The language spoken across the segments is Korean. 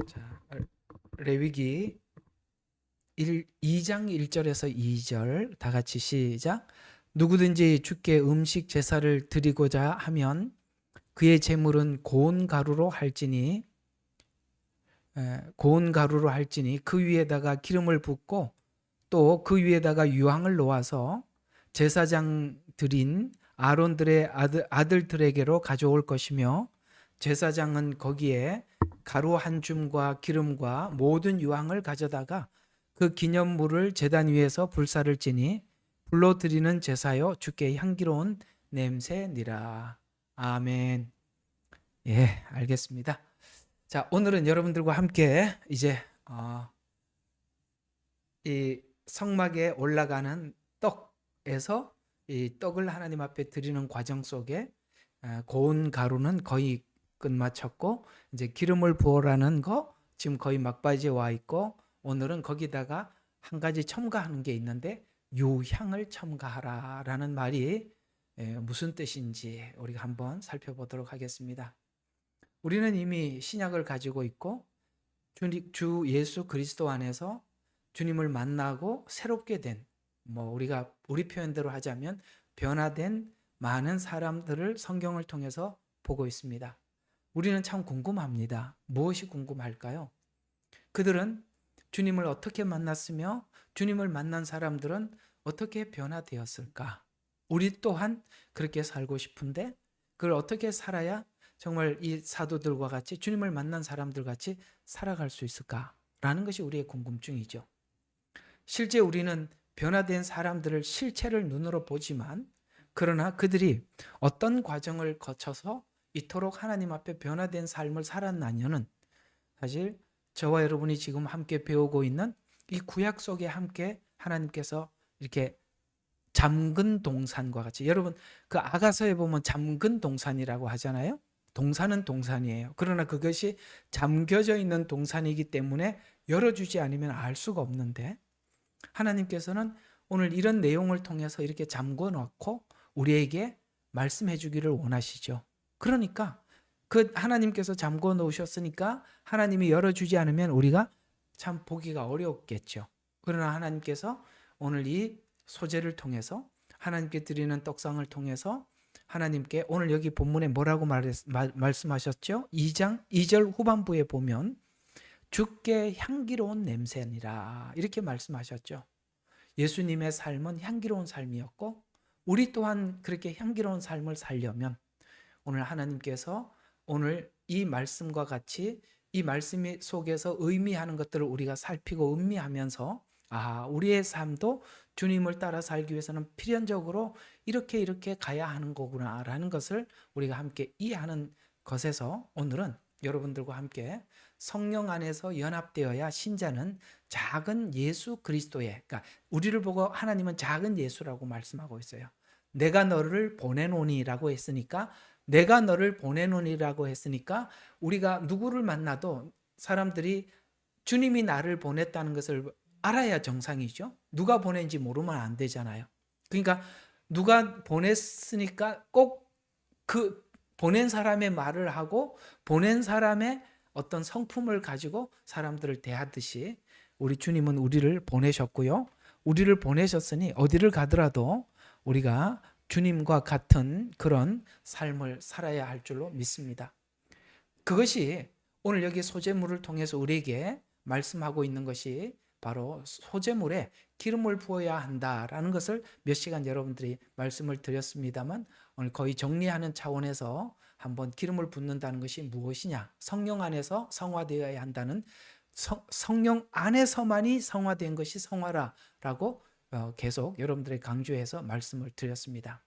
자, 레위기 2장 1절에서 2절 다 같이 시작. 누구든지 주께 음식 제사를 드리고자 하면 그의 제물은 고운 가루로 할지니 그 위에다가 기름을 붓고 또 그 위에다가 유황을 놓아서 제사장 들인 아론들의 아들들에게로 가져올 것이며 제사장은 거기에 가루 한 줌과 기름과 모든 유황을 가져다가 그 기념물을 제단 위에서 불사를 지니 불로 드리는 제사요 주께 향기로운 냄새니라. 아멘. 예, 알겠습니다. 자, 오늘은 여러분들과 함께 이제 이 성막에 올라가는 떡에서 이 떡을 하나님 앞에 드리는 과정 속에 고운 가루는 거의 끝마쳤고 이제 기름을 부어라는 거 지금 거의 막바지에 와 있고 오늘은 거기다가 한 가지 첨가하는 게 있는데 유향을 첨가하라라는 말이 무슨 뜻인지 우리가 한번 살펴보도록 하겠습니다. 우리는 이미 신약을 가지고 있고 주 예수 그리스도 안에서 주님을 만나고 새롭게 된 우리가 우리 표현대로 하자면 변화된 많은 사람들을 성경을 통해서 보고 있습니다. 우리는 참 궁금합니다. 무엇이 궁금할까요? 그들은 주님을 어떻게 만났으며 주님을 만난 사람들은 어떻게 변화되었을까? 우리 또한 그렇게 살고 싶은데 그걸 어떻게 살아야 정말 이 사도들과 같이 주님을 만난 사람들 같이 살아갈 수 있을까라는 것이 우리의 궁금증이죠. 실제 우리는 변화된 사람들을 실체를 눈으로 보지만 그러나 그들이 어떤 과정을 거쳐서 이토록 하나님 앞에 변화된 삶을 살았나냐는 사실 저와 여러분이 지금 함께 배우고 있는 이 구약 속에 함께 하나님께서 이렇게 잠근 동산과 같이 여러분 그 아가서에 보면 잠근 동산이라고 하잖아요. 동산은 동산이에요. 그러나 그것이 잠겨져 있는 동산이기 때문에 열어주지 않으면 알 수가 없는데 하나님께서는 오늘 이런 내용을 통해서 이렇게 잠궈 놓고 우리에게 말씀해 주기를 원하시죠. 그러니까 그 하나님께서 잠궈 놓으셨으니까 하나님이 열어주지 않으면 우리가 참 보기가 어렵겠죠. 그러나 하나님께서 오늘 이 소재를 통해서 하나님께 드리는 떡상을 통해서 하나님께 오늘 여기 본문에 뭐라고 말씀하셨죠? 2장 2절 후반부에 보면 주께 향기로운 냄새니라 이렇게 말씀하셨죠. 예수님의 삶은 향기로운 삶이었고 우리 또한 그렇게 향기로운 삶을 살려면 오늘 하나님께서 오늘 이 말씀과 같이 이 말씀 속에서 의미하는 것들을 우리가 살피고 음미하면서 우리의 삶도 주님을 따라 살기 위해서는 필연적으로 이렇게 가야 하는 거구나라는 것을 우리가 함께 이해하는 것에서 오늘은 여러분들과 함께 성령 안에서 연합되어야 신자는 작은 예수 그리스도의 그러니까 우리를 보고 하나님은 작은 예수라고 말씀하고 있어요. 내가 너를 보내노니라고 했으니까 내가 너를 보내노니라고 했으니까 우리가 누구를 만나도 사람들이 주님이 나를 보냈다는 것을 알아야 정상이죠. 누가 보낸지 모르면 안 되잖아요. 그러니까 누가 보냈으니까 꼭 그 보낸 사람의 말을 하고 보낸 사람의 어떤 성품을 가지고 사람들을 대하듯이 우리 주님은 우리를 보내셨고요. 우리를 보내셨으니 어디를 가더라도 우리가 주님과 같은 그런 삶을 살아야 할 줄로 믿습니다. 그것이 오늘 여기 소재물을 통해서 우리에게 말씀하고 있는 것이 바로 소재물에 기름을 부어야 한다라는 것을 몇 시간 여러분들이 말씀을 드렸습니다만 오늘 거의 정리하는 차원에서 한번 기름을 붓는다는 것이 무엇이냐? 성령 안에서 성화되어야 한다는 성령 안에서만이 성화된 것이 성화라라고 계속 여러분들에게 강조해서 말씀을 드렸습니다.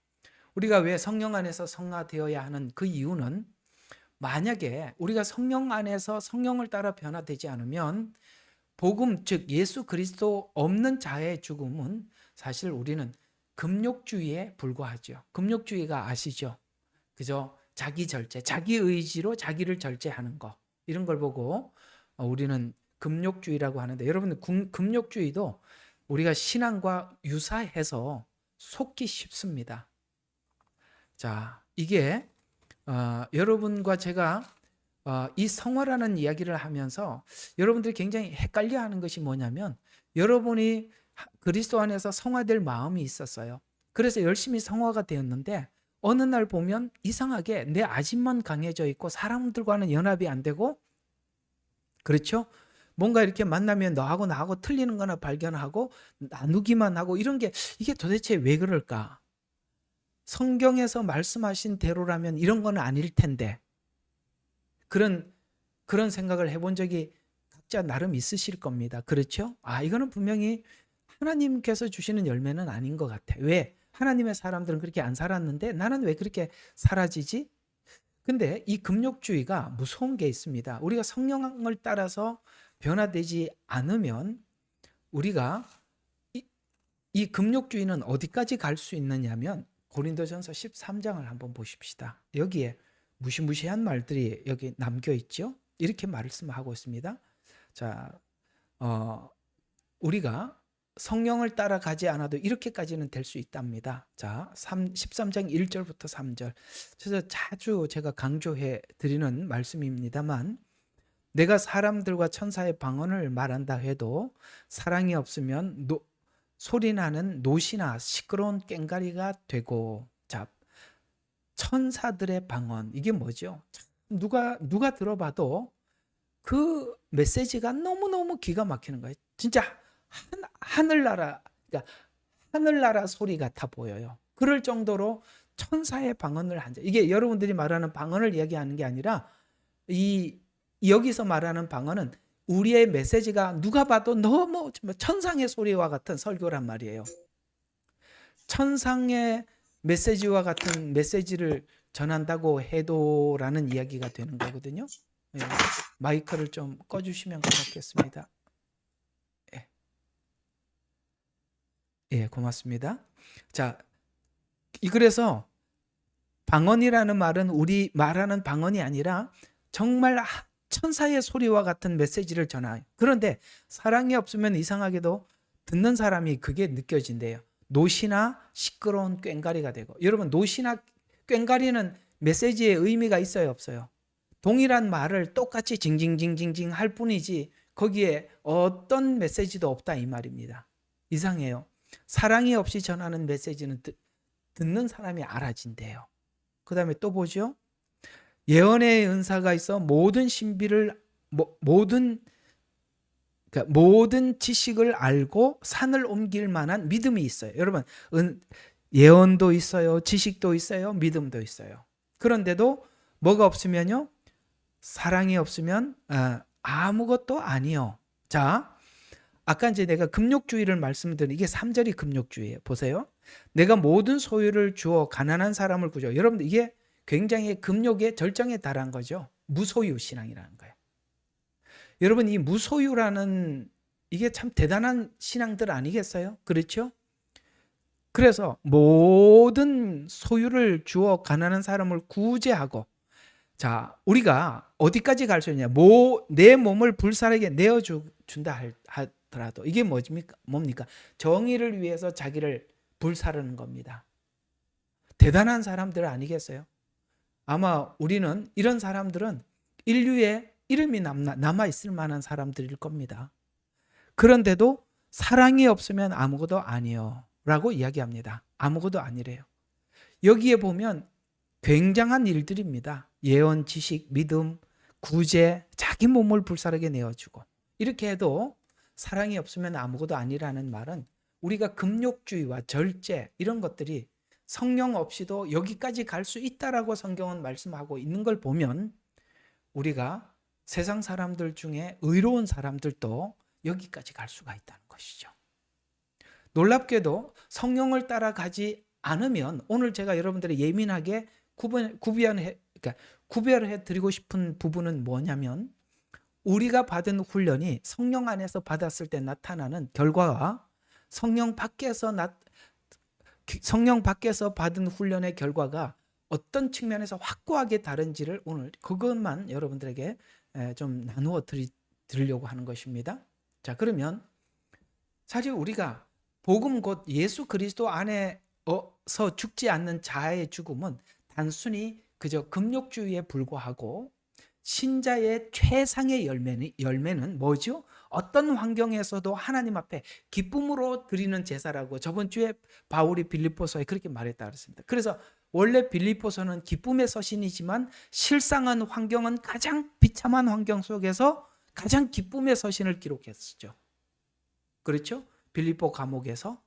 우리가 왜 성령 안에서 성화되어야 하는 그 이유는 만약에 우리가 성령 안에서 성령을 따라 변화되지 않으면 복음 즉 예수 그리스도 없는 자의 죽음은 사실 우리는 금욕주의에 불과하죠. 금욕주의가 아시죠? 그저 자기 절제, 자기 의지로 자기를 절제하는 거 이런 걸 보고 우리는 금욕주의라고 하는데 여러분 금욕주의도 우리가 신앙과 유사해서 속기 쉽습니다. 자, 이게 여러분과 제가 이 성화라는 이야기를 하면서 여러분들이 굉장히 헷갈려하는 것이 뭐냐면 여러분이 그리스도 안에서 성화될 마음이 있었어요. 그래서 열심히 성화가 되었는데 어느 날 보면 이상하게 내 아집만 강해져 있고 사람들과는 연합이 안 되고, 그렇죠? 뭔가 이렇게 만나면 너하고 나하고 틀리는 거나 발견하고 나누기만 하고 이런 게, 이게 도대체 왜 그럴까? 성경에서 말씀하신 대로라면 이런 건 아닐 텐데, 그런 생각을 해본 적이 각자 나름 있으실 겁니다. 그렇죠? 이거는 분명히 하나님께서 주시는 열매는 아닌 것 같아. 왜? 하나님의 사람들은 그렇게 안 살았는데 나는 왜 그렇게 사라지지? 근데 이 금욕주의가 무서운 게 있습니다. 우리가 성령을 따라서 변화되지 않으면 우리가 이 금욕주의는 어디까지 갈 수 있느냐면 고린도전서 13장을 한번 보십시다. 여기에 무시무시한 말들이 여기 남겨 있죠. 이렇게 말씀하고 있습니다. 자, 우리가 성령을 따라가지 않아도 이렇게까지는 될 수 있답니다. 자, 13장 1절부터 3절. 그래서 자주 제가 강조해 드리는 말씀입니다만, 내가 사람들과 천사의 방언을 말한다 해도 사랑이 없으면 소리나는 노시나 시끄러운 꽹가리가 되고. 자, 천사들의 방언, 이게 뭐죠? 누가 들어봐도 그 메시지가 너무너무 기가 막히는 거예요. 진짜 하늘나라, 그러니까 하늘나라 소리 같아 보여요. 그럴 정도로 천사의 방언을 한다. 이게 여러분들이 말하는 방언을 이야기하는 게 아니라 여기서 말하는 방언은 우리의 메시지가 누가 봐도 너무 천상의 소리와 같은 설교란 말이에요. 천상의 메시지와 같은 메시지를 전한다고 해도라는 이야기가 되는 거거든요. 마이크를 좀 꺼주시면 고맙겠습니다. 고맙습니다. 자, 그래서 방언이라는 말은 우리 말하는 방언이 아니라 정말 천사의 소리와 같은 메시지를 전해요. 그런데 사랑이 없으면 이상하게도 듣는 사람이 그게 느껴진대요. 노시나 시끄러운 꽹가리가 되고. 여러분, 노시나 꽹가리는 메시지의 의미가 있어요, 없어요? 동일한 말을 똑같이 징징징징징 할 뿐이지 거기에 어떤 메시지도 없다, 이 말입니다. 이상해요. 사랑이 없이 전하는 메시지는 듣는 사람이 알아진대요. 그 다음에 또 보죠. 예언의 은사가 있어 모든 신비를 모든 지식을 알고 산을 옮길 만한 믿음이 있어요. 여러분, 예언도 있어요, 지식도 있어요, 믿음도 있어요. 그런데도 뭐가 없으면요? 사랑이 없으면 아무것도 아니요. 자, 아까 이제 내가 금욕주의를 말씀드린 이게 3절이 금욕주의예요. 보세요. 내가 모든 소유를 주어 가난한 사람을 구조. 여러분들, 이게 굉장히 금욕의 절정에 달한 거죠. 무소유 신앙이라는 거예요. 여러분, 이 무소유라는 이게 참 대단한 신앙들 아니겠어요? 그렇죠? 그래서 모든 소유를 주어 가난한 사람을 구제하고, 자, 우리가 어디까지 갈 수 있냐? 내 몸을 불살에게 내어준다 하더라도 이게 뭡니까? 정의를 위해서 자기를 불사르는 겁니다. 대단한 사람들 아니겠어요? 아마 우리는 이런 사람들은 인류에 이름이 남아있을 만한 사람들일 겁니다. 그런데도 사랑이 없으면 아무것도 아니요 라고 이야기합니다. 아무것도 아니래요. 여기에 보면 굉장한 일들입니다. 예언, 지식, 믿음, 구제, 자기 몸을 불사르게 내어주고. 이렇게 해도 사랑이 없으면 아무것도 아니라는 말은 우리가 금욕주의와 절제 이런 것들이 성령 없이도 여기까지 갈 수 있다라고 성경은 말씀하고 있는 걸 보면 우리가 세상 사람들 중에 의로운 사람들도 여기까지 갈 수가 있다는 것이죠. 놀랍게도 성령을 따라가지 않으면, 오늘 제가 여러분들이 예민하게 구별해 드리고 싶은 부분은 뭐냐면, 우리가 받은 훈련이 성령 안에서 받았을 때 나타나는 결과와 성령 밖에서 받은 훈련의 결과가 어떤 측면에서 확고하게 다른지를 오늘 그것만 여러분들에게 좀 나누어 드리려고 하는 것입니다. 자, 그러면 사실 우리가 복음 곧 예수 그리스도 안에서 죽지 않는 자의 죽음은 단순히 그저 금욕주의에 불과하고 신자의 최상의 열매는 뭐죠? 어떤 환경에서도 하나님 앞에 기쁨으로 드리는 제사라고 저번 주에 바울이 빌립보서에 그렇게 말했다 그랬습니다. 그래서 원래 빌립보서는 기쁨의 서신이지만 실상은 환경은 가장 비참한 환경 속에서 가장 기쁨의 서신을 기록했었죠. 그렇죠? 빌립보 감옥에서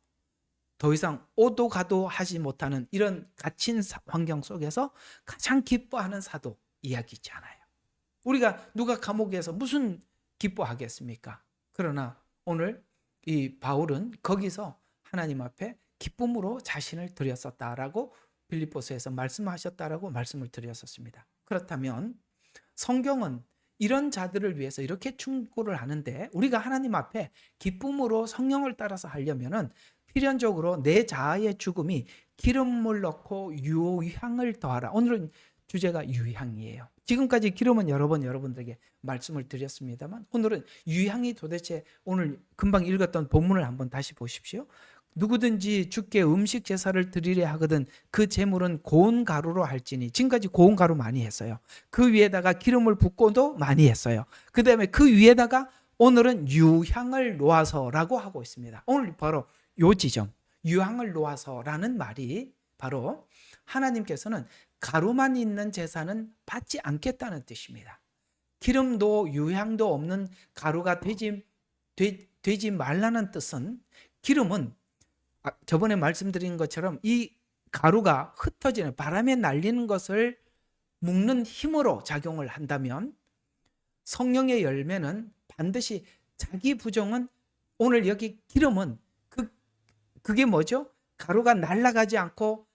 더 이상 오도 가도 하지 못하는 이런 갇힌 환경 속에서 가장 기뻐하는 사도 이야기잖아요. 우리가 누가 감옥에서 무슨 기뻐하겠습니까? 그러나 오늘 이 바울은 거기서 하나님 앞에 기쁨으로 자신을 드렸었다라고 빌립보서에서 말씀하셨다라고 말씀을 드렸었습니다. 그렇다면 성경은 이런 자들을 위해서 이렇게 충고를 하는데 우리가 하나님 앞에 기쁨으로 성령을 따라서 하려면은 필연적으로 내 자아의 죽음이 기름을 넣고 유향을 더하라. 오늘은 주제가 유향이에요. 지금까지 기름은 여러 번 여러분들에게 말씀을 드렸습니다만 오늘은 유향이 도대체 오늘 금방 읽었던 본문을 한번 다시 보십시오. 누구든지 주께 음식 제사를 드리려 하거든 그 제물은 고운 가루로 할지니. 지금까지 고운 가루 많이 했어요. 그 위에다가 기름을 붓고도 많이 했어요. 그 다음에 그 위에다가 오늘은 유향을 놓아서라고 하고 있습니다. 오늘 바로 요 지점, 유향을 놓아서라는 말이 바로 하나님께서는 가루만 있는 제사는 받지 않겠다는 뜻입니다. 기름도 유향도 없는 가루가 되지 말라는 뜻은 기름은 저번에 말씀드린 것처럼 이 가루가 흩어지는 바람에 날리는 것을 묶는 힘으로 작용을 한다면 성령의 열매는 반드시 자기 부정은 오늘 여기 기름은 그게 뭐죠? 가루가 날아가지 않고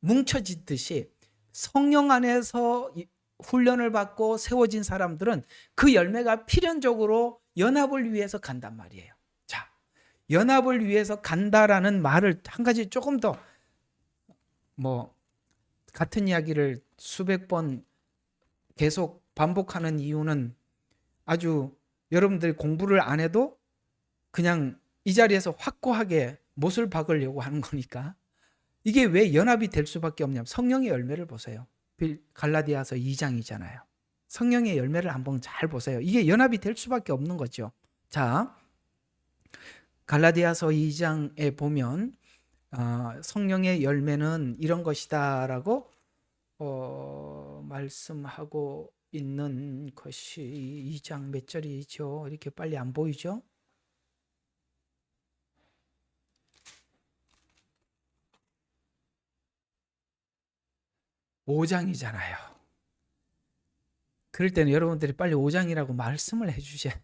뭉쳐지듯이 성령 안에서 훈련을 받고 세워진 사람들은 그 열매가 필연적으로 연합을 위해서 간단 말이에요. 자, 연합을 위해서 간다라는 말을 한 가지 조금 더 같은 이야기를 수백 번 계속 반복하는 이유는 아주 여러분들이 공부를 안 해도 그냥 이 자리에서 확고하게 못을 박으려고 하는 거니까. 이게 왜 연합이 될 수밖에 없냐면 성령의 열매를 보세요. 갈라디아서 2장이잖아요. 성령의 열매를 한번 잘 보세요. 이게 연합이 될 수밖에 없는 거죠. 자, 갈라디아서 2장에 보면 성령의 열매는 이런 것이다라고 말씀하고 있는 것이 2장 몇 절이죠? 이렇게 빨리 안 보이죠? 5장이잖아요. 그럴 때는 여러분들이 빨리 5장이라고 말씀을 해주셔야죠.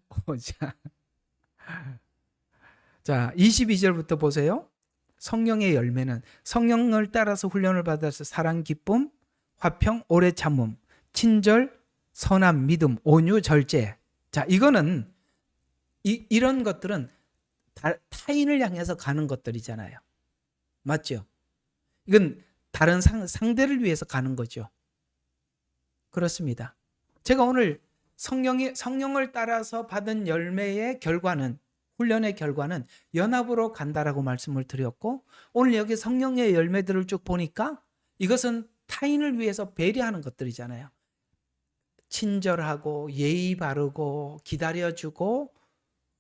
5장. 자, 22절부터 보세요. 성령의 열매는 성령을 따라서 훈련을 받아서 사랑, 기쁨, 화평, 오래 참음, 친절, 선함, 믿음, 온유, 절제. 자, 이거는 이런 것들은 타인을 향해서 가는 것들이잖아요. 맞죠? 이건 다른 상대를 위해서 가는 거죠. 그렇습니다. 제가 오늘 성령을 따라서 받은 열매의 결과는, 훈련의 결과는 연합으로 간다라고 말씀을 드렸고, 오늘 여기 성령의 열매들을 쭉 보니까 이것은 타인을 위해서 배려하는 것들이잖아요. 친절하고 예의 바르고 기다려주고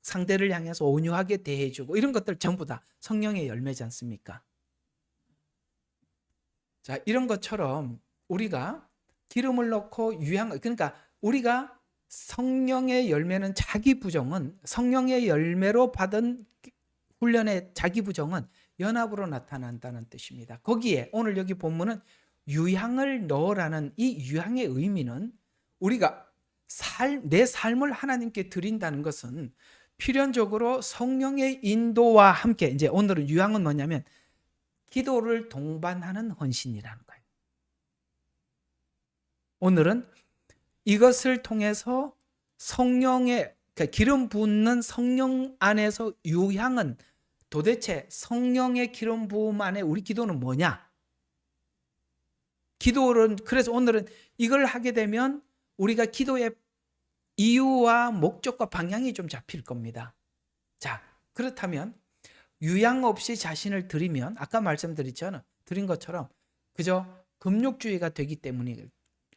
상대를 향해서 온유하게 대해주고 이런 것들 전부 다 성령의 열매지 않습니까? 자, 이런 것처럼 우리가 기름을 넣고 그러니까 우리가 성령의 열매는 자기 부정은 성령의 열매로 받은 훈련의 자기 부정은 연합으로 나타난다는 뜻입니다. 거기에 오늘 여기 본문은 유향을 넣으라는 이 유향의 의미는 우리가 내 삶을 하나님께 드린다는 것은 필연적으로 성령의 인도와 함께, 이제 오늘은 유향은 뭐냐면 기도를 동반하는 헌신이라는 거예요. 오늘은 이것을 통해서 성령의, 그러니까 기름 붓는 성령 안에서 유향은 도대체 성령의 기름 부음 안에 우리 기도는 뭐냐? 기도는, 그래서 오늘은 이걸 하게 되면 우리가 기도의 이유와 목적과 방향이 좀 잡힐 겁니다. 자, 그렇다면 유향 없이 자신을 드리면 아까 말씀드린 것처럼 그저 금욕주의가 되기 때문에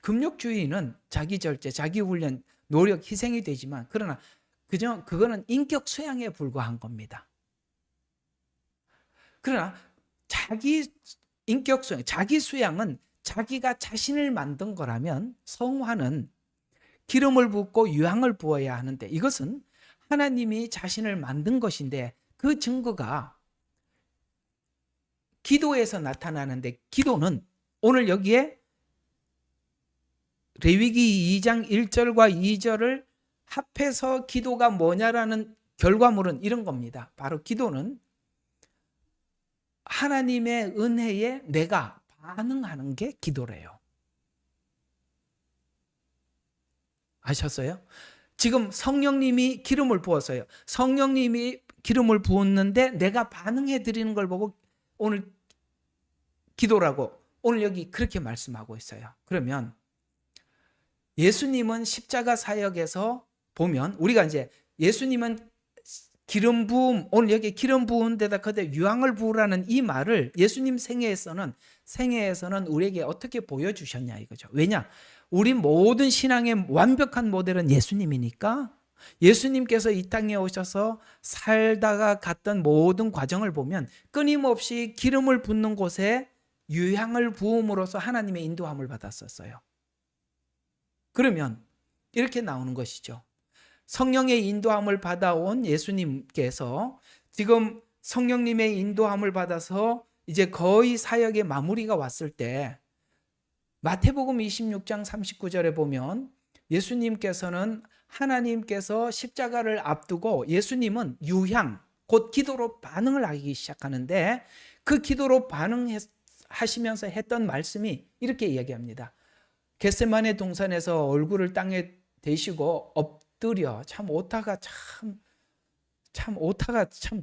금욕주의는 자기 절제, 자기 훈련, 노력, 희생이 되지만 그러나 그거는 인격 수양에 불과한 겁니다. 그러나 자기 인격 수양, 자기 수양은 자기가 자신을 만든 거라면 성화는 기름을 붓고 유향을 부어야 하는데 이것은 하나님이 자신을 만든 것인데 그 증거가 기도에서 나타나는데 기도는 오늘 여기에 레위기 2장 1절과 2절을 합해서 기도가 뭐냐라는 결과물은 이런 겁니다. 바로 기도는 하나님의 은혜에 내가 반응하는 게 기도래요. 아셨어요? 지금 성령님이 기름을 부었어요. 성령님이 기름을 부었는데 내가 반응해 드리는 걸 보고 오늘 기도라고 오늘 여기 그렇게 말씀하고 있어요. 그러면 예수님은 십자가 사역에서 보면 우리가 이제 예수님은 기름 부음, 오늘 여기 기름 부은 데다 그대 유황을 부으라는 이 말을 예수님 생애에서는 우리에게 어떻게 보여주셨냐 이거죠. 왜냐? 우리 모든 신앙의 완벽한 모델은 예수님이니까 예수님께서 이 땅에 오셔서 살다가 갔던 모든 과정을 보면 끊임없이 기름을 붓는 곳에 유향을 부음으로써 하나님의 인도함을 받았었어요. 그러면 이렇게 나오는 것이죠. 성령의 인도함을 받아온 예수님께서 지금 성령님의 인도함을 받아서 이제 거의 사역의 마무리가 왔을 때 마태복음 26장 39절에 보면 예수님께서는 하나님께서 십자가를 앞두고 예수님은 유향, 곧 기도로 반응을 하기 시작하는데 그 기도로 반응하시면서 했던 말씀이 이렇게 이야기합니다. 겟세마네 동산에서 얼굴을 땅에 대시고 엎드려 참 오타가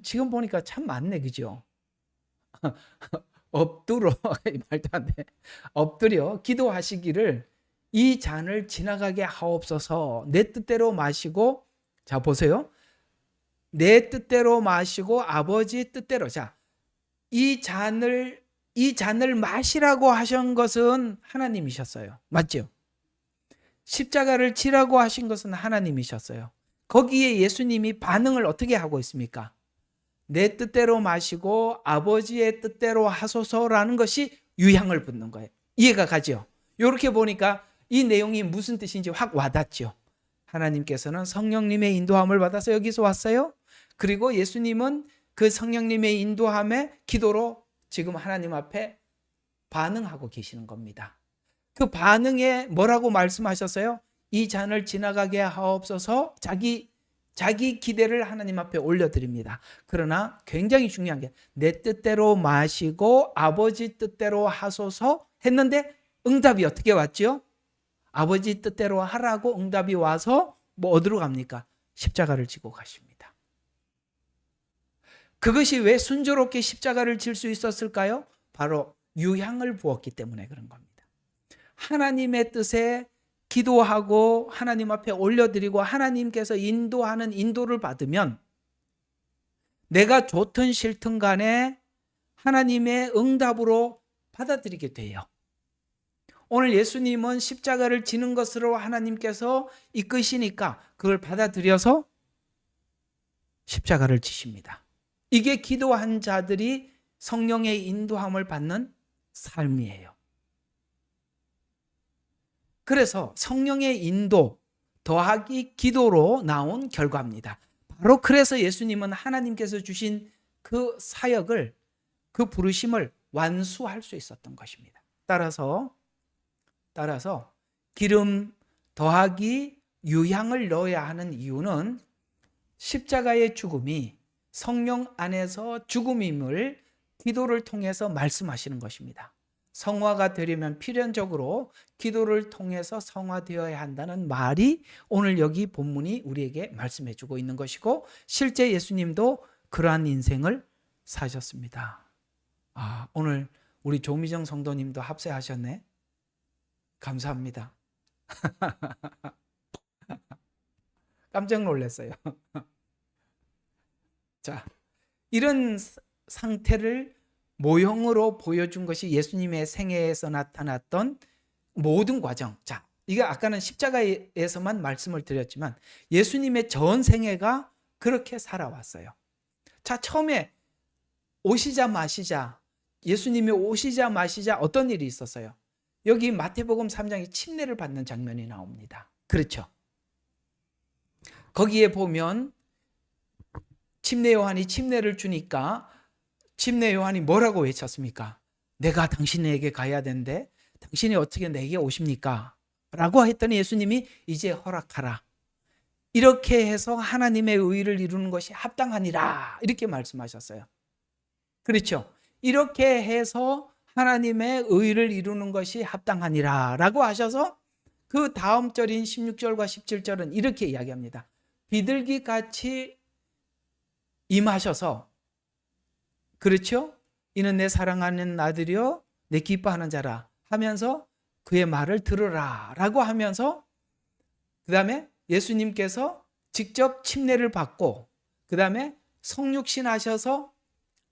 지금 보니까 참 많네, 그죠? 엎드려 말도 안 돼. 엎드려 기도하시기를 이 잔을 지나가게 하옵소서. 내 뜻대로 마시고 자 보세요. 내 뜻대로 마시고 아버지 뜻대로 자 이 잔을 마시라고 하신 것은 하나님이셨어요. 맞죠? 십자가를 지라고 하신 것은 하나님이셨어요. 거기에 예수님이 반응을 어떻게 하고 있습니까? 내 뜻대로 마시고 아버지의 뜻대로 하소서라는 것이 유향을 붓는 거예요. 이해가 가죠? 이렇게 보니까 이 내용이 무슨 뜻인지 확 와닿죠. 하나님께서는 성령님의 인도함을 받아서 여기서 왔어요. 그리고 예수님은 그 성령님의 인도함에 기도로 지금 하나님 앞에 반응하고 계시는 겁니다. 그 반응에 뭐라고 말씀하셨어요? 이 잔을 지나가게 하옵소서. 자기 기대를 하나님 앞에 올려드립니다. 그러나 굉장히 중요한 게 내 뜻대로 마시고 아버지 뜻대로 하소서 했는데 응답이 어떻게 왔죠? 아버지 뜻대로 하라고 응답이 와서 뭐 어디로 갑니까? 십자가를 지고 가십니다. 그것이 왜 순조롭게 십자가를 질 수 있었을까요? 바로 유향을 부었기 때문에 그런 겁니다. 하나님의 뜻에 기도하고 하나님 앞에 올려드리고 하나님께서 인도하는 인도를 받으면 내가 좋든 싫든 간에 하나님의 응답으로 받아들이게 돼요. 오늘 예수님은 십자가를 지는 것으로 하나님께서 이끄시니까 그걸 받아들여서 십자가를 지십니다. 이게 기도한 자들이 성령의 인도함을 받는 삶이에요. 그래서 성령의 인도 더하기 기도로 나온 결과입니다. 바로 그래서 예수님은 하나님께서 주신 그 사역을, 그 부르심을 완수할 수 있었던 것입니다. 따라서 기름 더하기 유향을 넣어야 하는 이유는 십자가의 죽음이 성령 안에서 죽음임을 기도를 통해서 말씀하시는 것입니다. 성화가 되려면 필연적으로 기도를 통해서 성화되어야 한다는 말이 오늘 여기 본문이 우리에게 말씀해 주고 있는 것이고 실제 예수님도 그러한 인생을 사셨습니다. 오늘 우리 조미정 성도님도 합세하셨네. 감사합니다. 깜짝 놀랐어요. 자, 이런 상태를 모형으로 보여준 것이 예수님의 생애에서 나타났던 모든 과정. 자, 이게 아까는 십자가에서만 말씀을 드렸지만 예수님의 전 생애가 그렇게 살아왔어요. 자, 처음에 오시자 마시자, 예수님이 오시자 마시자 어떤 일이 있었어요? 여기 마태복음 3장에 침례를 받는 장면이 나옵니다. 그렇죠? 거기에 보면 침례 요한이 침례를 주니까 침례 요한이 뭐라고 외쳤습니까? 내가 당신에게 가야 되는데 당신이 어떻게 내게 오십니까? 라고 했더니 예수님이 이제 허락하라. 이렇게 해서 하나님의 의를 이루는 것이 합당하니라. 이렇게 말씀하셨어요. 그렇죠? 이렇게 해서 하나님의 의를 이루는 것이 합당하니라 라고 하셔서 그 다음 절인 16절과 17절은 이렇게 이야기합니다. 비둘기같이 임하셔서, 그렇죠? 이는 내 사랑하는 아들이요 내 기뻐하는 자라 하면서 그의 말을 들으라 라고 하면서 그 다음에 예수님께서 직접 침례를 받고 그 다음에 성육신 하셔서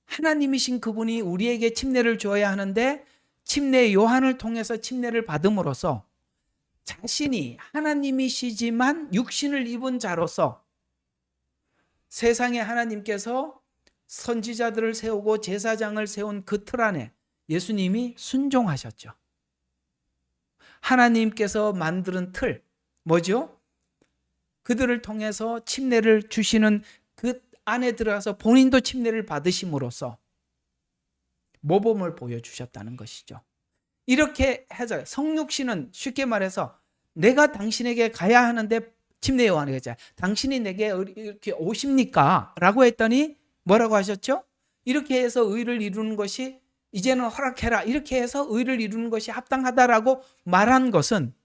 하나님이신 그분이 우리에게 침례를 줘야 하는데 침례 요한을 통해서 침례를 받음으로써 자신이 하나님이시지만 육신을 입은 자로서 세상에 하나님께서 선지자들을 세우고 제사장을 세운 그 틀 안에 예수님이 순종하셨죠. 하나님께서 만드는 틀, 뭐죠? 그들을 통해서 침례를 주시는 그 안에 들어가서 본인도 침례를 받으심으로써 모범을 보여주셨다는 것이죠. 이렇게 해서 성육신은 쉽게 말해서 내가 당신에게 가야 하는데 침례 요한이 그랬잖아요. 당신이 내게 이렇게 오십니까? 라고 했더니 뭐라고 하셨죠? 이렇게 해서 의를 이루는 것이 이제는 허락해라. 이렇게 해서 의를 이루는 것이 합당하다라고 말한 것은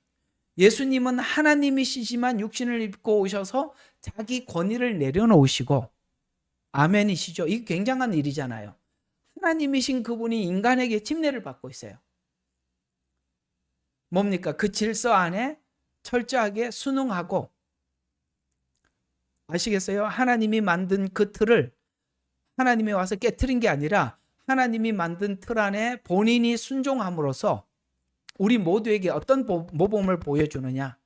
예수님은 하나님이시지만 육신을 입고 오셔서 자기 권위를 내려놓으시고 아멘이시죠. 이게 굉장한 일이잖아요. 하나님이신 그분이 인간에게 침례를 받고 있어요. 뭡니까? 그 질서 안에 철저하게 순응하고 아시겠어요? 하나님이 만든 그 틀을 하나님이 와서 깨트린 게 아니라 하나님이 만든 틀 안에 본인이 순종함으로써 우리 모두에게 어떤 모범을 보여주느냐?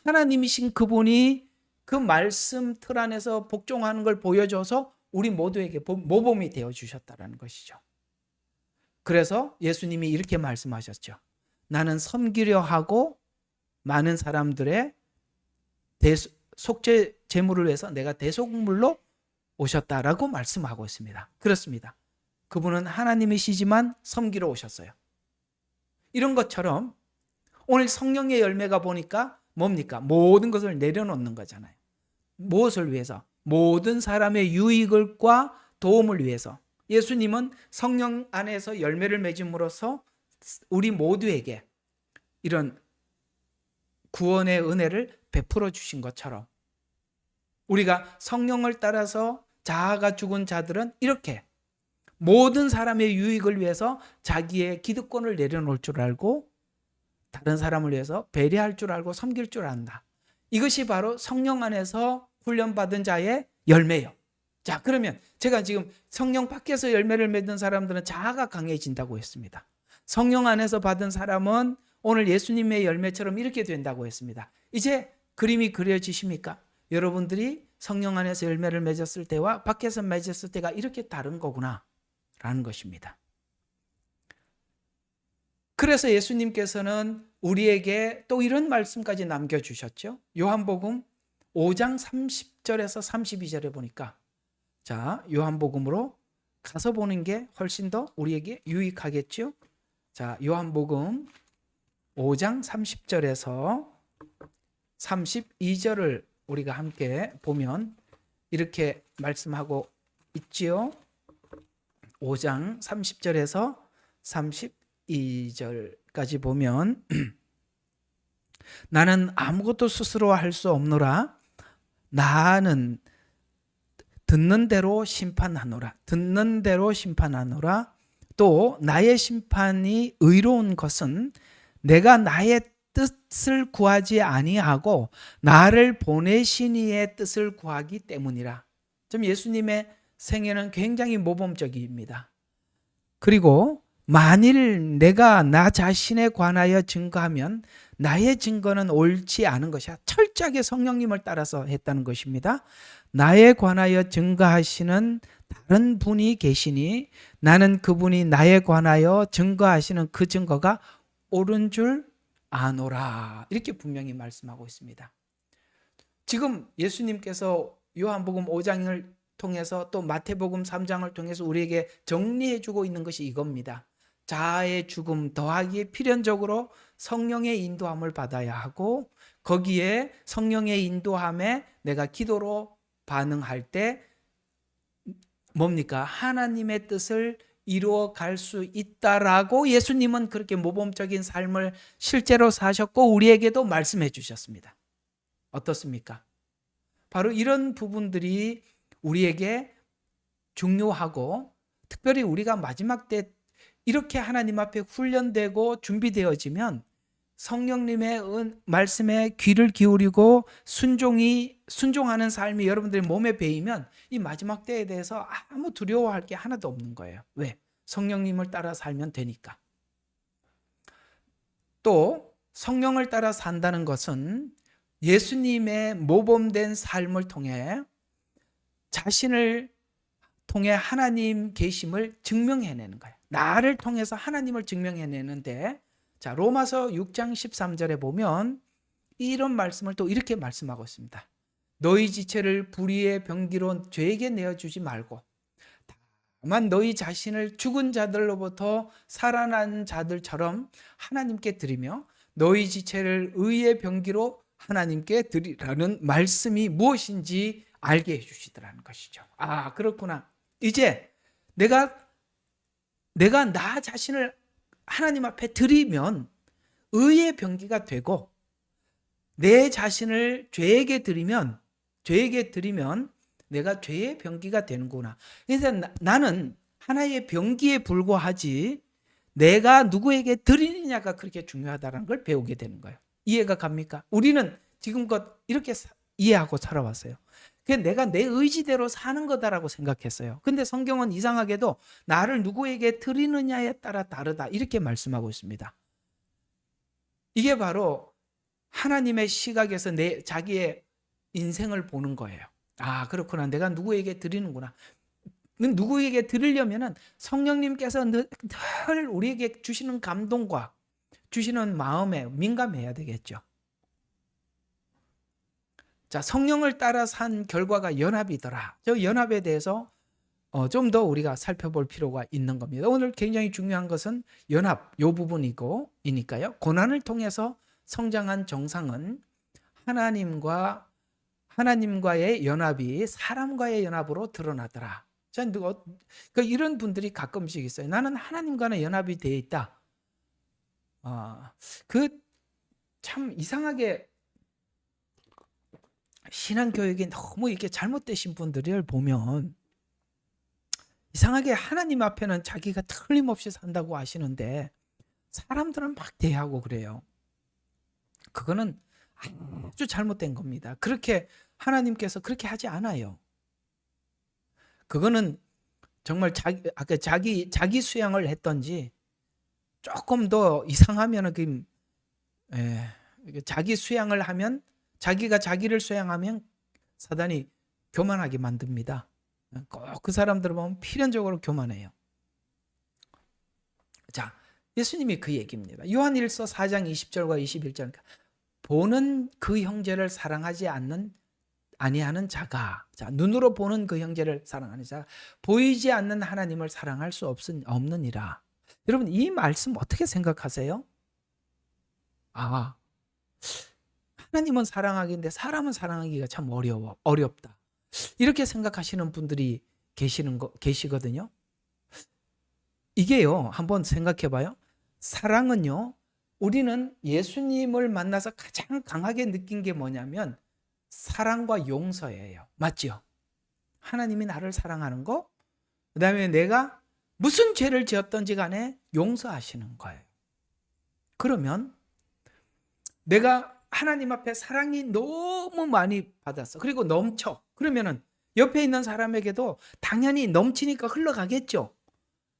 하나님이신 그분이 그 말씀 틀 안에서 복종하는 걸 보여줘서 우리 모두에게 모범이 되어주셨다는 것이죠. 그래서 예수님이 이렇게 말씀하셨죠. 나는 섬기려 하고 많은 사람들의 속죄 제물을 위해서 내가 대속물로 오셨다라고 말씀하고 있습니다. 그렇습니다. 그분은 하나님이시지만 섬기러 오셨어요. 이런 것처럼 오늘 성령의 열매가 보니까 뭡니까? 모든 것을 내려놓는 거잖아요. 무엇을 위해서? 모든 사람의 유익과 도움을 위해서. 예수님은 성령 안에서 열매를 맺음으로써 우리 모두에게 이런 구원의 은혜를 베풀어 주신 것처럼 우리가 성령을 따라서 자아가 죽은 자들은 이렇게 모든 사람의 유익을 위해서 자기의 기득권을 내려놓을 줄 알고 다른 사람을 위해서 배려할 줄 알고 섬길 줄 안다. 이것이 바로 성령 안에서 훈련받은 자의 열매예요. 자, 그러면 제가 지금 성령 밖에서 열매를 맺는 사람들은 자아가 강해진다고 했습니다. 성령 안에서 받은 사람은 오늘 예수님의 열매처럼 이렇게 된다고 했습니다. 이제 그림이 그려지십니까? 여러분들이 성령 안에서 열매를 맺었을 때와 밖에서 맺었을 때가 이렇게 다른 거구나 라는 것입니다. 그래서 예수님께서는 우리에게 또 이런 말씀까지 남겨주셨죠. 요한복음 5장 30절에서 32절에 보니까 자, 요한복음으로 가서 보는 게 훨씬 더 우리에게 유익하겠죠. 자, 요한복음 5장 30절에서 32절을 우리가 함께 보면 이렇게 말씀하고 있지요. 5장 30절에서 32절까지 보면 나는 아무것도 스스로 할 수 없노라. 나는 듣는 대로 심판하노라. 듣는 대로 심판하노라. 또 나의 심판이 의로운 것은 내가 나의 뜻을 구하지 아니하고 나를 보내신 이의 뜻을 구하기 때문이라. 좀 예수님의 생애는 굉장히 모범적입니다. 그리고 만일 내가 나 자신에 관하여 증거하면 나의 증거는 옳지 않은 것이야. 철저하게 성령님을 따라서 했다는 것입니다. 나에 관하여 증거하시는 다른 분이 계시니 나는 그분이 나에 관하여 증거하시는 그 증거가 옳은 줄 아노라. 이렇게 분명히 말씀하고 있습니다. 지금 예수님께서 요한복음 5장을 통해서 또 마태복음 3장을 통해서 우리에게 정리해 주고 있는 것이 이겁니다. 자아의 죽음 더하기 필연적으로 성령의 인도함을 받아야 하고, 거기에 성령의 인도함에 내가 기도로 반응할 때 뭡니까? 하나님의 뜻을 이루어 갈 수 있다라고 예수님은 그렇게 모범적인 삶을 실제로 사셨고 우리에게도 말씀해 주셨습니다. 어떻습니까? 바로 이런 부분들이 우리에게 중요하고, 특별히 우리가 마지막 때 이렇게 하나님 앞에 훈련되고 준비되어지면 성령님의 말씀에 귀를 기울이고 순종하는 삶이 여러분들의 몸에 배이면 이 마지막 때에 대해서 아무 두려워할 게 하나도 없는 거예요. 왜? 성령님을 따라 살면 되니까. 또 성령을 따라 산다는 것은 예수님의 모범된 삶을 통해 자신을 통해 하나님 계심을 증명해내는 거예요. 나를 통해서 하나님을 증명해내는데, 자, 로마서 6장 13절에 보면 이런 말씀을 또 이렇게 말씀하고 있습니다. 너희 지체를 불의의 병기로 죄에게 내어주지 말고 다만 너희 자신을 죽은 자들로부터 살아난 자들처럼 하나님께 드리며 너희 지체를 의의 병기로 하나님께 드리라는 말씀이 무엇인지 알게 해주시더라는 것이죠. 아, 그렇구나. 이제 내가 나 자신을 하나님 앞에 드리면 의의 병기가 되고, 내 자신을 죄에게 드리면 내가 죄의 병기가 되는구나. 그래서 나는 하나의 병기에 불과하지 내가 누구에게 드리느냐가 그렇게 중요하다는 걸 배우게 되는 거예요. 이해가 갑니까? 우리는 지금껏 이렇게 이해하고 살아왔어요. 그냥 내가 내 의지대로 사는 거다라고 생각했어요. 근데 성경은 이상하게도 나를 누구에게 드리느냐에 따라 다르다 이렇게 말씀하고 있습니다. 이게 바로 하나님의 시각에서 자기의 인생을 보는 거예요. 아, 그렇구나. 내가 누구에게 드리는구나. 누구에게 드리려면은 성령님께서 늘 우리에게 주시는 감동과 주시는 마음에 민감해야 되겠죠. 자, 성령을 따라 산 결과가 연합이더라. 저 연합에 대해서 좀 더 우리가 살펴볼 필요가 있는 겁니다. 오늘 굉장히 중요한 것은 연합, 요 부분이니까요. 고난을 통해서 성장한 정상은 하나님과의 연합이 사람과의 연합으로 드러나더라. 자, 이런 분들이 가끔씩 있어요. 나는 하나님과는 연합이 되어 있다. 참 이상하게 신앙교육이 너무 이렇게 잘못되신 분들을 보면 이상하게 하나님 앞에는 자기가 틀림없이 산다고 하시는데 사람들은 막 대하고 그래요. 그거는 아주 잘못된 겁니다. 그렇게 하나님께서 그렇게 하지 않아요. 그거는 정말 자기 수양을 했던지 조금 더 이상하면 자기 수양을 하면 자기가 자기를 수양하면 사단이 교만하게 만듭니다. 꼭 그 사람들을 보면 필연적으로 교만해요. 자, 예수님이 그 얘기입니다. 요한일서 4장 20절과 21절. 보는 그 형제를 사랑하지 아니하는 자가, 자, 눈으로 보는 그 형제를 사랑하는 자가 보이지 않는 하나님을 사랑할 수 없느니라. 여러분, 이 말씀 어떻게 생각하세요? 하나님은 사랑하기인데 사람은 사랑하기가 참 어렵다. 이렇게 생각하시는 분들이 계시거든요. 이게요, 한번 생각해 봐요. 사랑은요, 우리는 예수님을 만나서 가장 강하게 느낀 게 뭐냐면 사랑과 용서예요. 맞죠? 하나님이 나를 사랑하는 거, 그 다음에 내가 무슨 죄를 지었던지 간에 용서하시는 거예요. 그러면 내가 하나님 앞에 사랑이 너무 많이 받았어. 그리고 넘쳐. 그러면은 옆에 있는 사람에게도 당연히 넘치니까 흘러가겠죠.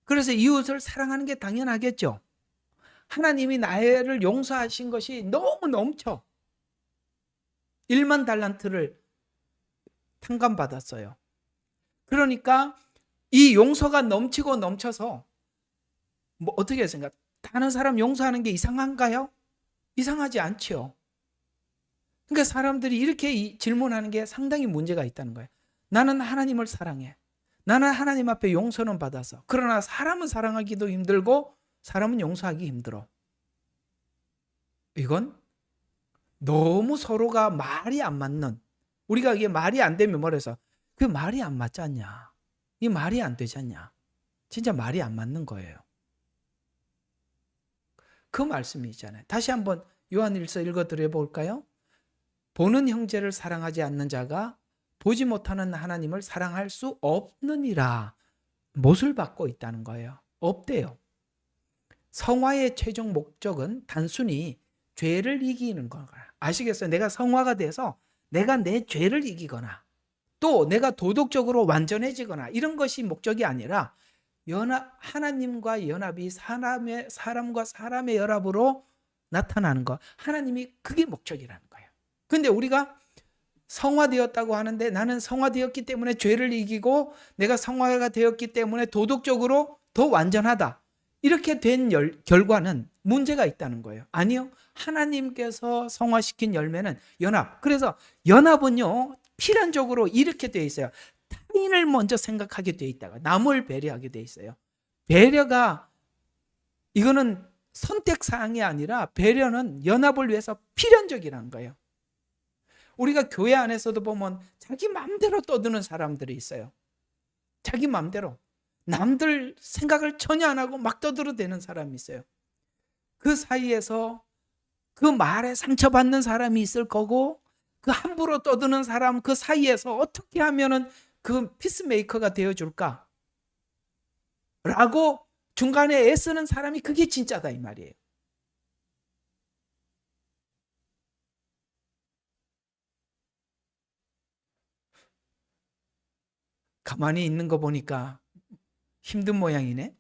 그래서 이웃을 사랑하는 게 당연하겠죠. 하나님이 나를 용서하신 것이 너무 넘쳐. 1만 달란트를 탕감받았어요. 그러니까 이 용서가 넘치고 넘쳐서 뭐 어떻게 생각? 다른 사람 용서하는 게 이상한가요? 이상하지 않죠. 그러니까 사람들이 이렇게 질문하는 게 상당히 문제가 있다는 거예요. 나는 하나님을 사랑해. 나는 하나님 앞에 용서는 받아서. 그러나 사람은 사랑하기도 힘들고 사람은 용서하기 힘들어. 이건 너무 서로가 말이 안 맞는, 우리가 이게 말이 안 되면 뭐래서 그 말이 안 맞지 않냐. 이 말이 안 되지 않냐. 진짜 말이 안 맞는 거예요. 그 말씀이 있잖아요. 다시 한번 요한일서 읽어 드려 볼까요? 보는 형제를 사랑하지 않는 자가 보지 못하는 하나님을 사랑할 수 없느니라. 못을 받고 있다는 거예요. 없대요. 성화의 최종 목적은 단순히 죄를 이기는 거야. 아시겠어요? 내가 성화가 돼서 내가 내 죄를 이기거나 또 내가 도덕적으로 완전해지거나 이런 것이 목적이 아니라 하나님과 연합이 사람과 사람의 연합으로 나타나는 것. 하나님이 그게 목적이라는 거예요. 근데 우리가 성화되었다고 하는데 나는 성화되었기 때문에 죄를 이기고 내가 성화가 되었기 때문에 도덕적으로 더 완전하다. 이렇게 된 결과는 문제가 있다는 거예요. 아니요. 하나님께서 성화시킨 열매는 연합. 그래서 연합은요. 필연적으로 이렇게 되어 있어요. 타인을 먼저 생각하게 되어 있다가 남을 배려하게 되어 있어요. 배려가 이거는 선택사항이 아니라 배려는 연합을 위해서 필연적이라는 거예요. 우리가 교회 안에서도 보면 자기 마음대로 떠드는 사람들이 있어요. 자기 마음대로. 남들 생각을 전혀 안 하고 막 떠들어대는 사람이 있어요. 그 사이에서 그 말에 상처받는 사람이 있을 거고 그 함부로 떠드는 사람 그 사이에서 어떻게 하면은 그 피스메이커가 되어줄까? 라고 중간에 애쓰는 사람이 그게 진짜다 이 말이에요. 가만히 있는 거 보니까 힘든 모양이네.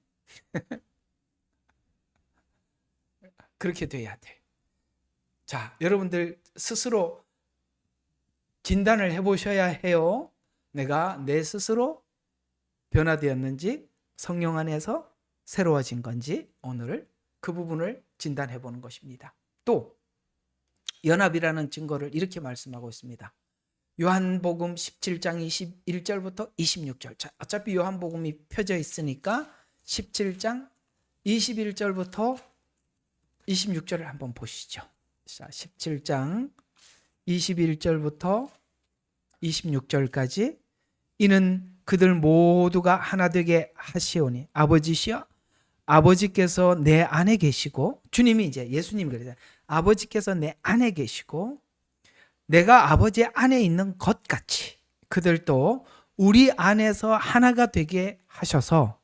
그렇게 돼야 돼. 자, 여러분들 스스로 진단을 해보셔야 해요. 내가 내 스스로 변화되었는지 성령 안에서 새로워진 건지 오늘 그 부분을 진단해 보는 것입니다. 또 연합이라는 증거를 이렇게 말씀하고 있습니다. 요한복음 17장 21절부터 26절. 자, 어차피 요한복음이 펴져 있으니까 17장 21절부터 26절을 한번 보시죠. 자, 17장 21절부터 26절까지 이는 그들 모두가 하나 되게 하시오니 아버지시여 아버지께서 내 안에 계시고 주님이 이제 예수님이 그러잖아요. 아버지께서 내 안에 계시고 내가 아버지 안에 있는 것 같이 그들도 우리 안에서 하나가 되게 하셔서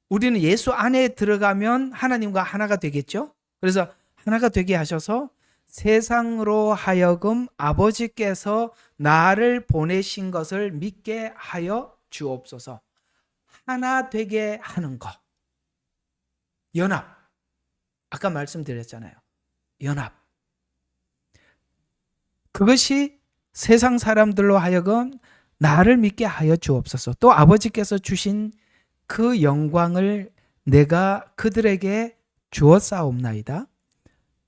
우리는 예수 안에 들어가면 하나님과 하나가 되겠죠. 그래서 하나가 되게 하셔서 세상으로 하여금 아버지께서 나를 보내신 것을 믿게 하여 주옵소서. 하나 되게 하는 것. 연합. 아까 말씀드렸잖아요. 연합. 그것이 세상 사람들로 하여금 나를 믿게 하여 주옵소서. 또 아버지께서 주신 그 영광을 내가 그들에게 주었사옵나이다.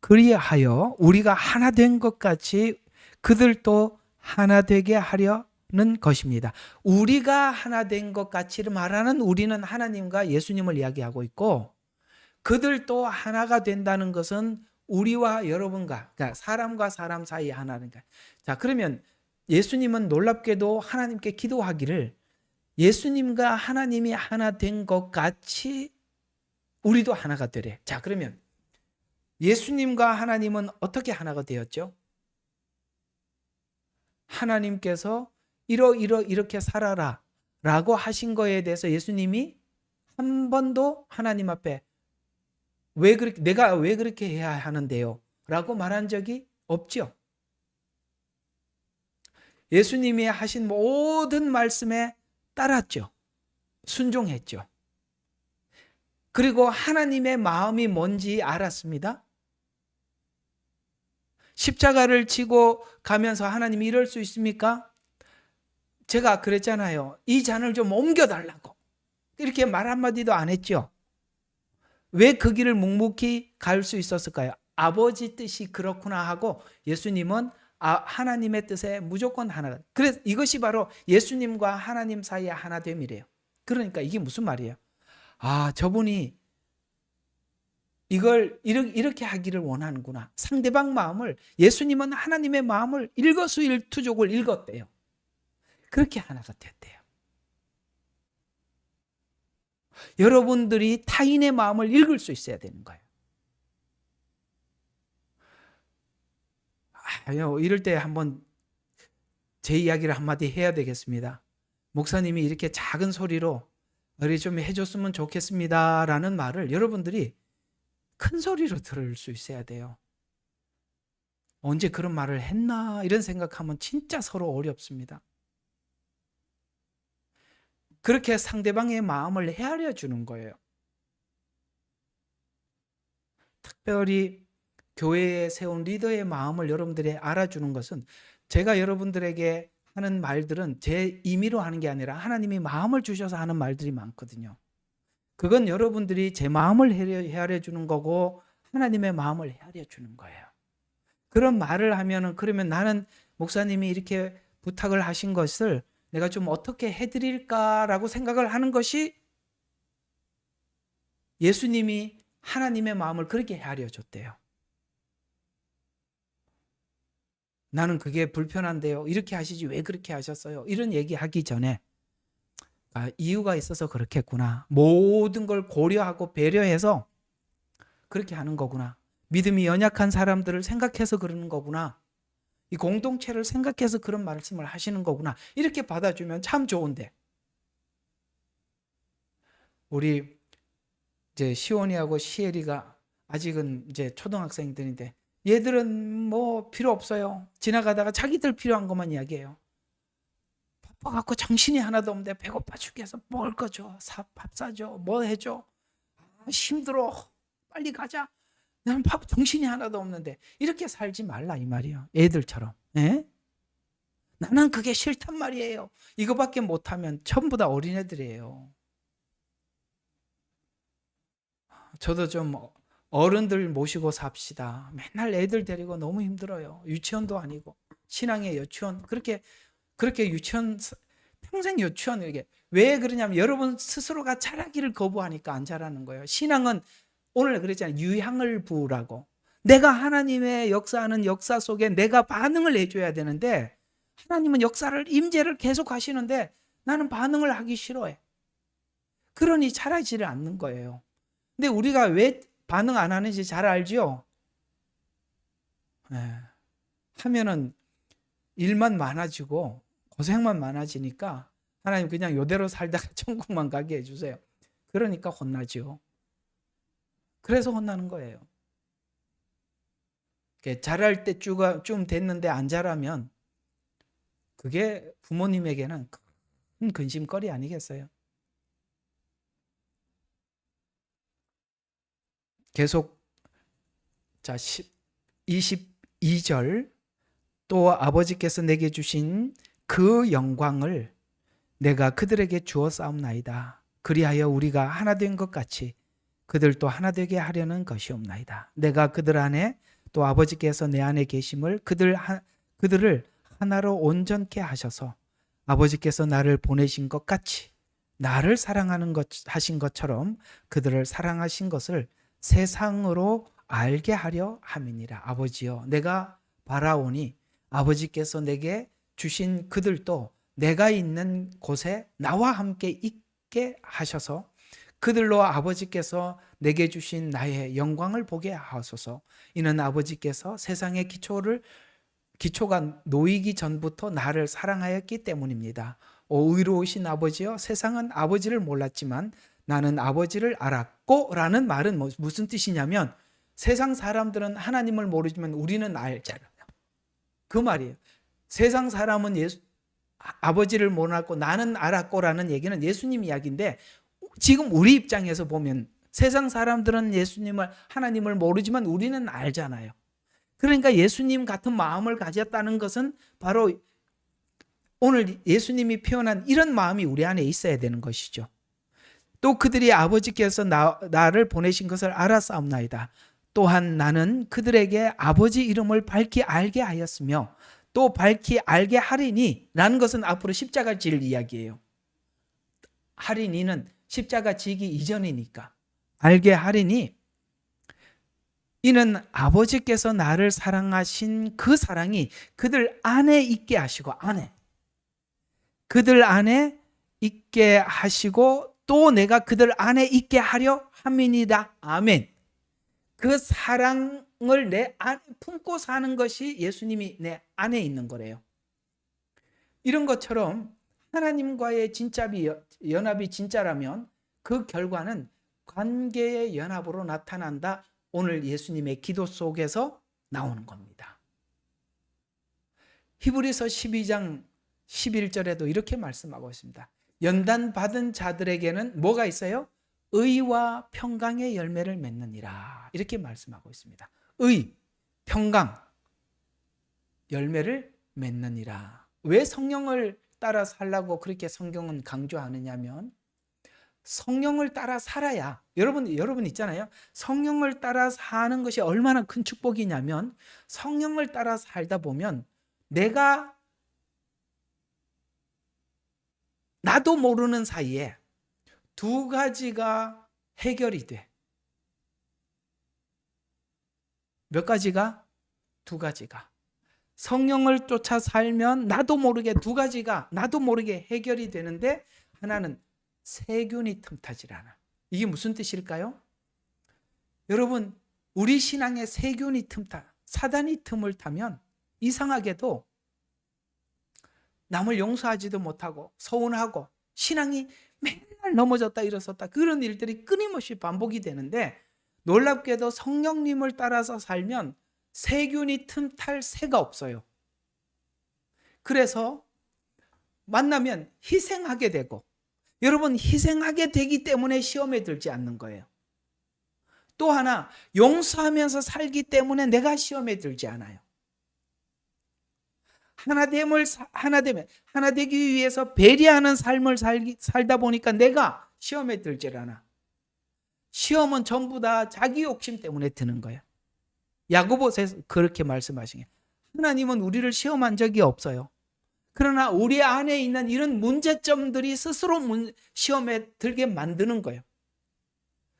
그리하여 우리가 하나 된 것 같이 그들도 하나 되게 하려는 것입니다. 우리가 하나 된 것 같이를 말하는 우리는 하나님과 예수님을 이야기하고 있고 그들도 하나가 된다는 것은 우리와 여러분과 그러니까 사람과 사람 사이에 하나는 거예요. 자, 그러면 예수님은 놀랍게도 하나님께 기도하기를 예수님과 하나님이 하나 된 것 같이 우리도 하나가 되래. 자, 그러면 예수님과 하나님은 어떻게 하나가 되었죠? 하나님께서 이렇게 살아라 라고 하신 거에 대해서 예수님이 한 번도 하나님 앞에 내가 왜 그렇게 해야 하는데요? 라고 말한 적이 없죠. 예수님이 하신 모든 말씀에 따랐죠. 순종했죠. 그리고 하나님의 마음이 뭔지 알았습니다. 십자가를 지고 가면서 하나님이 이럴 수 있습니까? 제가 그랬잖아요. 이 잔을 좀 옮겨달라고. 이렇게 말 한마디도 안 했죠. 왜 그 길을 묵묵히 갈 수 있었을까요? 아버지 뜻이 그렇구나 하고 예수님은 하나님의 뜻에 무조건 하나. 그래서 이것이 바로 예수님과 하나님 사이의 하나됨이래요. 그러니까 이게 무슨 말이에요? 저분이 이걸 이렇게 하기를 원하는구나. 상대방 마음을, 예수님은 하나님의 마음을 일거수일투족을 읽었대요. 그렇게 하나가 됐대요. 여러분들이 타인의 마음을 읽을 수 있어야 되는 거예요. 이럴 때 한번 제 이야기를 한마디 해야 되겠습니다. 목사님이 이렇게 작은 소리로 우리 좀 해줬으면 좋겠습니다 라는 말을 여러분들이 큰 소리로 들을 수 있어야 돼요. 언제 그런 말을 했나 이런 생각하면 진짜 서로 어렵습니다. 그렇게 상대방의 마음을 헤아려 주는 거예요. 특별히 교회에 세운 리더의 마음을 여러분들이 알아주는 것은, 제가 여러분들에게 하는 말들은 제 임의로 하는 게 아니라 하나님이 마음을 주셔서 하는 말들이 많거든요. 그건 여러분들이 제 마음을 헤아려 주는 거고 하나님의 마음을 헤아려 주는 거예요. 그런 말을 하면은, 그러면 나는 목사님이 이렇게 부탁을 하신 것을 내가 좀 어떻게 해드릴까라고 생각을 하는 것이, 예수님이 하나님의 마음을 그렇게 헤아려 줬대요. 나는 그게 불편한데요. 이렇게 하시지 왜 그렇게 하셨어요? 이런 얘기하기 전에 이유가 있어서 그렇겠구나. 모든 걸 고려하고 배려해서 그렇게 하는 거구나. 믿음이 연약한 사람들을 생각해서 그러는 거구나. 이 공동체를 생각해서 그런 말씀을 하시는 거구나. 이렇게 받아주면 참 좋은데, 우리 이제 시온이하고 시엘이가 아직은 이제 초등학생들인데, 얘들은 뭐 필요 없어요. 지나가다가 자기들 필요한 것만 이야기해요. 바빠갖고 정신이 하나도 없는데 배고파 죽겠어. 먹을 거 줘. 밥 사줘. 뭐 해줘. 힘들어. 빨리 가자. 나는 정신이 하나도 없는데. 이렇게 살지 말라 이 말이에요. 애들처럼. 에? 나는 그게 싫단 말이에요. 이거밖에 못하면 전부 다 어린애들이에요. 저도 좀 어른들 모시고 삽시다. 맨날 애들 데리고 너무 힘들어요. 유치원도 아니고 신앙의 유치원, 그렇게 유치원, 평생 유치원. 이게 왜 그러냐면 여러분 스스로가 자라기를 거부하니까 안 자라는 거예요. 신앙은 오늘 그랬잖아요. 유향을 부으라고. 내가 하나님의 역사하는 역사 속에 내가 반응을 해줘야 되는데, 하나님은 역사를, 임재를 계속 하시는데 나는 반응을 하기 싫어해. 그러니 자라지를 않는 거예요. 근데 우리가 왜 반응 안 하는지 잘 알죠? 하면은 일만 많아지고 고생만 많아지니까 하나님 그냥 이대로 살다가 천국만 가게 해주세요. 그러니까 혼나죠. 그래서 혼나는 거예요. 자랄 때쯤 됐는데 안 자라면 그게 부모님에게는 큰 근심거리 아니겠어요? 계속, 자, 22절, 또 아버지께서 내게 주신 그 영광을 내가 그들에게 주어 싸움나이다. 그리하여 우리가 하나 된 것 같이 그들도 하나 되게 하려는 것이옵나이다. 내가 그들 안에, 또 아버지께서 내 안에 계심을 그들을 하나로 온전케 하셔서 아버지께서 나를 보내신 것 같이 나를 하신 것처럼 그들을 사랑하신 것을 세상으로 알게 하려 함이니라. 아버지여, 내가 바라오니 아버지께서 내게 주신 그들도 내가 있는 곳에 나와 함께 있게 하셔서 그들로 아버지께서 내게 주신 나의 영광을 보게 하소서. 이는 아버지께서 세상의 기초가 놓이기 전부터 나를 사랑하였기 때문입니다. 오 의로우신 아버지여, 세상은 아버지를 몰랐지만 나는 아버지를 알았고, 라는 말은 무슨 뜻이냐면, 세상 사람들은 하나님을 모르지만 우리는 알잖아요. 그 말이에요. 세상 사람은 아버지를 몰랐고 나는 알았고 라는 얘기는 예수님 이야기인데, 지금 우리 입장에서 보면 세상 사람들은 하나님을 모르지만 우리는 알잖아요. 그러니까 예수님 같은 마음을 가졌다는 것은 바로 오늘 예수님이 표현한 이런 마음이 우리 안에 있어야 되는 것이죠. 또 그들이 아버지께서 나를 보내신 것을 알았사옵나이다. 또한 나는 그들에게 아버지 이름을 밝히 알게 하였으며 또 밝히 알게 하리니 라는 것은 앞으로 십자가 질 이야기예요. 하리니는 십자가 지기 이전이니까 알게 하리니 이는 아버지께서 나를 사랑하신 그 사랑이 그들 안에 있게 하시고 그들 안에 있게 하시고 또 내가 그들 안에 있게 하려 함이니이다. 아멘. 그 사랑을 내 안에 품고 사는 것이 예수님이 내 안에 있는 거래요. 이런 것처럼 하나님과의 연합이 진짜라면 그 결과는 관계의 연합으로 나타난다. 오늘 예수님의 기도 속에서 나오는 겁니다. 히브리서 12장 11절에도 이렇게 말씀하고 있습니다. 연단 받은 자들에게는 뭐가 있어요? 의와 평강의 열매를 맺느니라. 이렇게 말씀하고 있습니다. 의, 평강, 열매를 맺느니라. 왜 성령을 따라 살라고 그렇게 성경은 강조하느냐면 성령을 따라 살아야 여러분 있잖아요. 성령을 따라 사는 것이 얼마나 큰 축복이냐면 성령을 따라 살다 보면 내가 나도 모르는 사이에 두 가지가 해결이 돼. 몇 가지가? 두 가지가. 성령을 쫓아 살면 나도 모르게 두 가지가 나도 모르게 해결이 되는데 하나는 세균이 틈타질 않아. 이게 무슨 뜻일까요? 여러분, 우리 신앙에 세균이 사단이 틈을 타면 이상하게도 남을 용서하지도 못하고 서운하고 신앙이 맨날 넘어졌다 일어섰다 그런 일들이 끊임없이 반복이 되는데 놀랍게도 성령님을 따라서 살면 세균이 틈탈 새가 없어요. 그래서 만나면 희생하게 되고 여러분 희생하게 되기 때문에 시험에 들지 않는 거예요. 또 하나 용서하면서 살기 때문에 내가 시험에 들지 않아요. 하나 되기 위해서 배려하는 삶을 살다 보니까 내가 시험에 들질 않아. 시험은 전부 다 자기 욕심 때문에 드는 거예요. 야고보서에서 그렇게 말씀하신 게 하나님은 우리를 시험한 적이 없어요. 그러나 우리 안에 있는 이런 문제점들이 스스로 시험에 들게 만드는 거예요.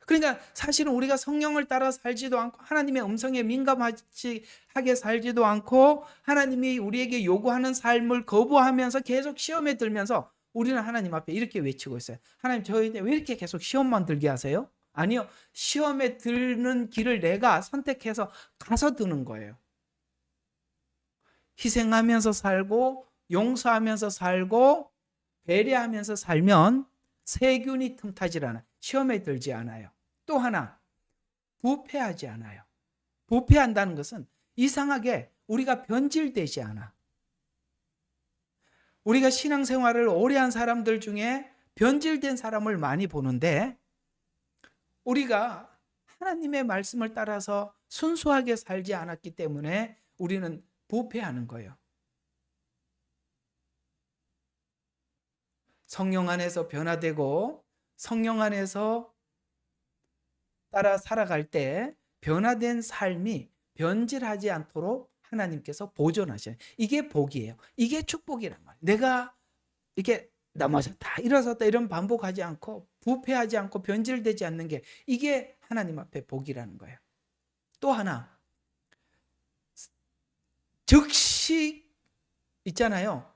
그러니까 사실은 우리가 성령을 따라 살지도 않고 하나님의 음성에 민감하게 살지도 않고 하나님이 우리에게 요구하는 삶을 거부하면서 계속 시험에 들면서 우리는 하나님 앞에 이렇게 외치고 있어요. 하나님 저희한테 왜 이렇게 계속 시험만 들게 하세요? 아니요. 시험에 드는 길을 내가 선택해서 가서 드는 거예요. 희생하면서 살고 용서하면서 살고 배려하면서 살면 세균이 틈타질 않아요. 시험에 들지 않아요. 또 하나 부패하지 않아요. 부패한다는 것은 이상하게 우리가 변질되지 않아. 우리가 신앙생활을 오래 한 사람들 중에 변질된 사람을 많이 보는데 우리가 하나님의 말씀을 따라서 순수하게 살지 않았기 때문에 우리는 부패하는 거예요. 성령 안에서 변화되고 성령 안에서 따라 살아갈 때 변화된 삶이 변질하지 않도록 하나님께서 보존하셔요. 이게 복이에요. 이게 축복이란 말이에요. 내가 이렇게 넘어졌다 일어섰다 이런 반복하지 않고 부패하지 않고 변질되지 않는 게 이게 하나님 앞에 복이라는 거예요. 또 하나 즉시 있잖아요.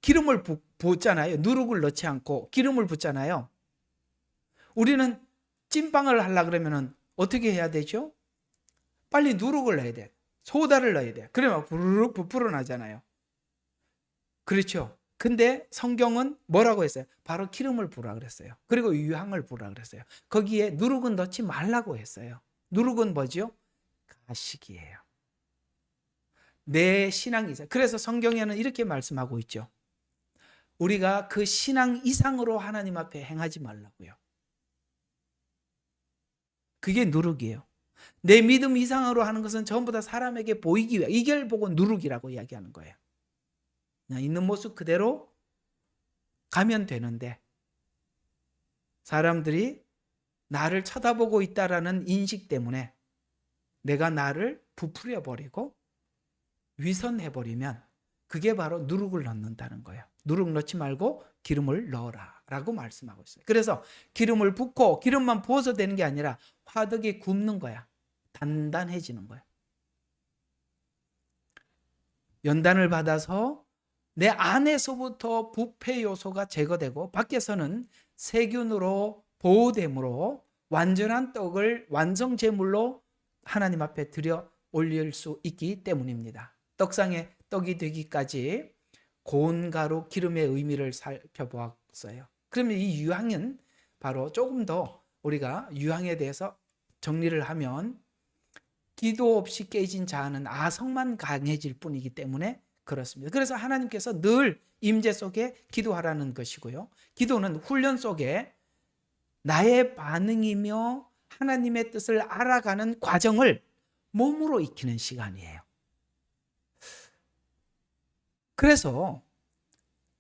기름을 붓잖아요. 누룩을 넣지 않고 기름을 붓잖아요. 우리는 찐빵을 하려고 그러면 어떻게 해야 되죠? 빨리 누룩을 넣어야 돼. 소다를 넣어야 돼. 그러면 부르륵 부풀어 나잖아요. 그렇죠. 근데 성경은 뭐라고 했어요? 바로 기름을 부으라 그랬어요. 그리고 유향을 부으라 그랬어요. 거기에 누룩은 넣지 말라고 했어요. 누룩은 뭐죠? 가식이에요. 내 신앙이. 그래서 성경에는 이렇게 말씀하고 있죠. 우리가 그 신앙 이상으로 하나님 앞에 행하지 말라고요. 그게 누룩이에요. 내 믿음 이상으로 하는 것은 전부 다 사람에게 보이기 위해, 이걸 보고 누룩이라고 이야기하는 거예요. 그냥 있는 모습 그대로 가면 되는데 사람들이 나를 쳐다보고 있다라는 인식 때문에 내가 나를 부풀려 버리고 위선해 버리면 그게 바로 누룩을 넣는다는 거예요. 누룩 넣지 말고 기름을 넣어라 라고 말씀하고 있어요. 그래서 기름을 붓고, 기름만 부어서 되는 게 아니라 화덕에 굽는 거야. 단단해지는 거야. 연단을 받아서 내 안에서부터 부패 요소가 제거되고 밖에서는 세균으로 보호됨으로 완전한 떡을 완성 제물로 하나님 앞에 드려 올릴 수 있기 때문입니다. 떡상에 떡이 되기까지 고운 가루 기름의 의미를 살펴보았어요. 그러면 이 유향은 바로 조금 더 우리가 유향에 대해서 정리를 하면 기도 없이 깨진 자는 아성만 강해질 뿐이기 때문에 그렇습니다. 그래서 하나님께서 늘 임재 속에 기도하라는 것이고요. 기도는 훈련 속에 나의 반응이며 하나님의 뜻을 알아가는 과정을 몸으로 익히는 시간이에요. 그래서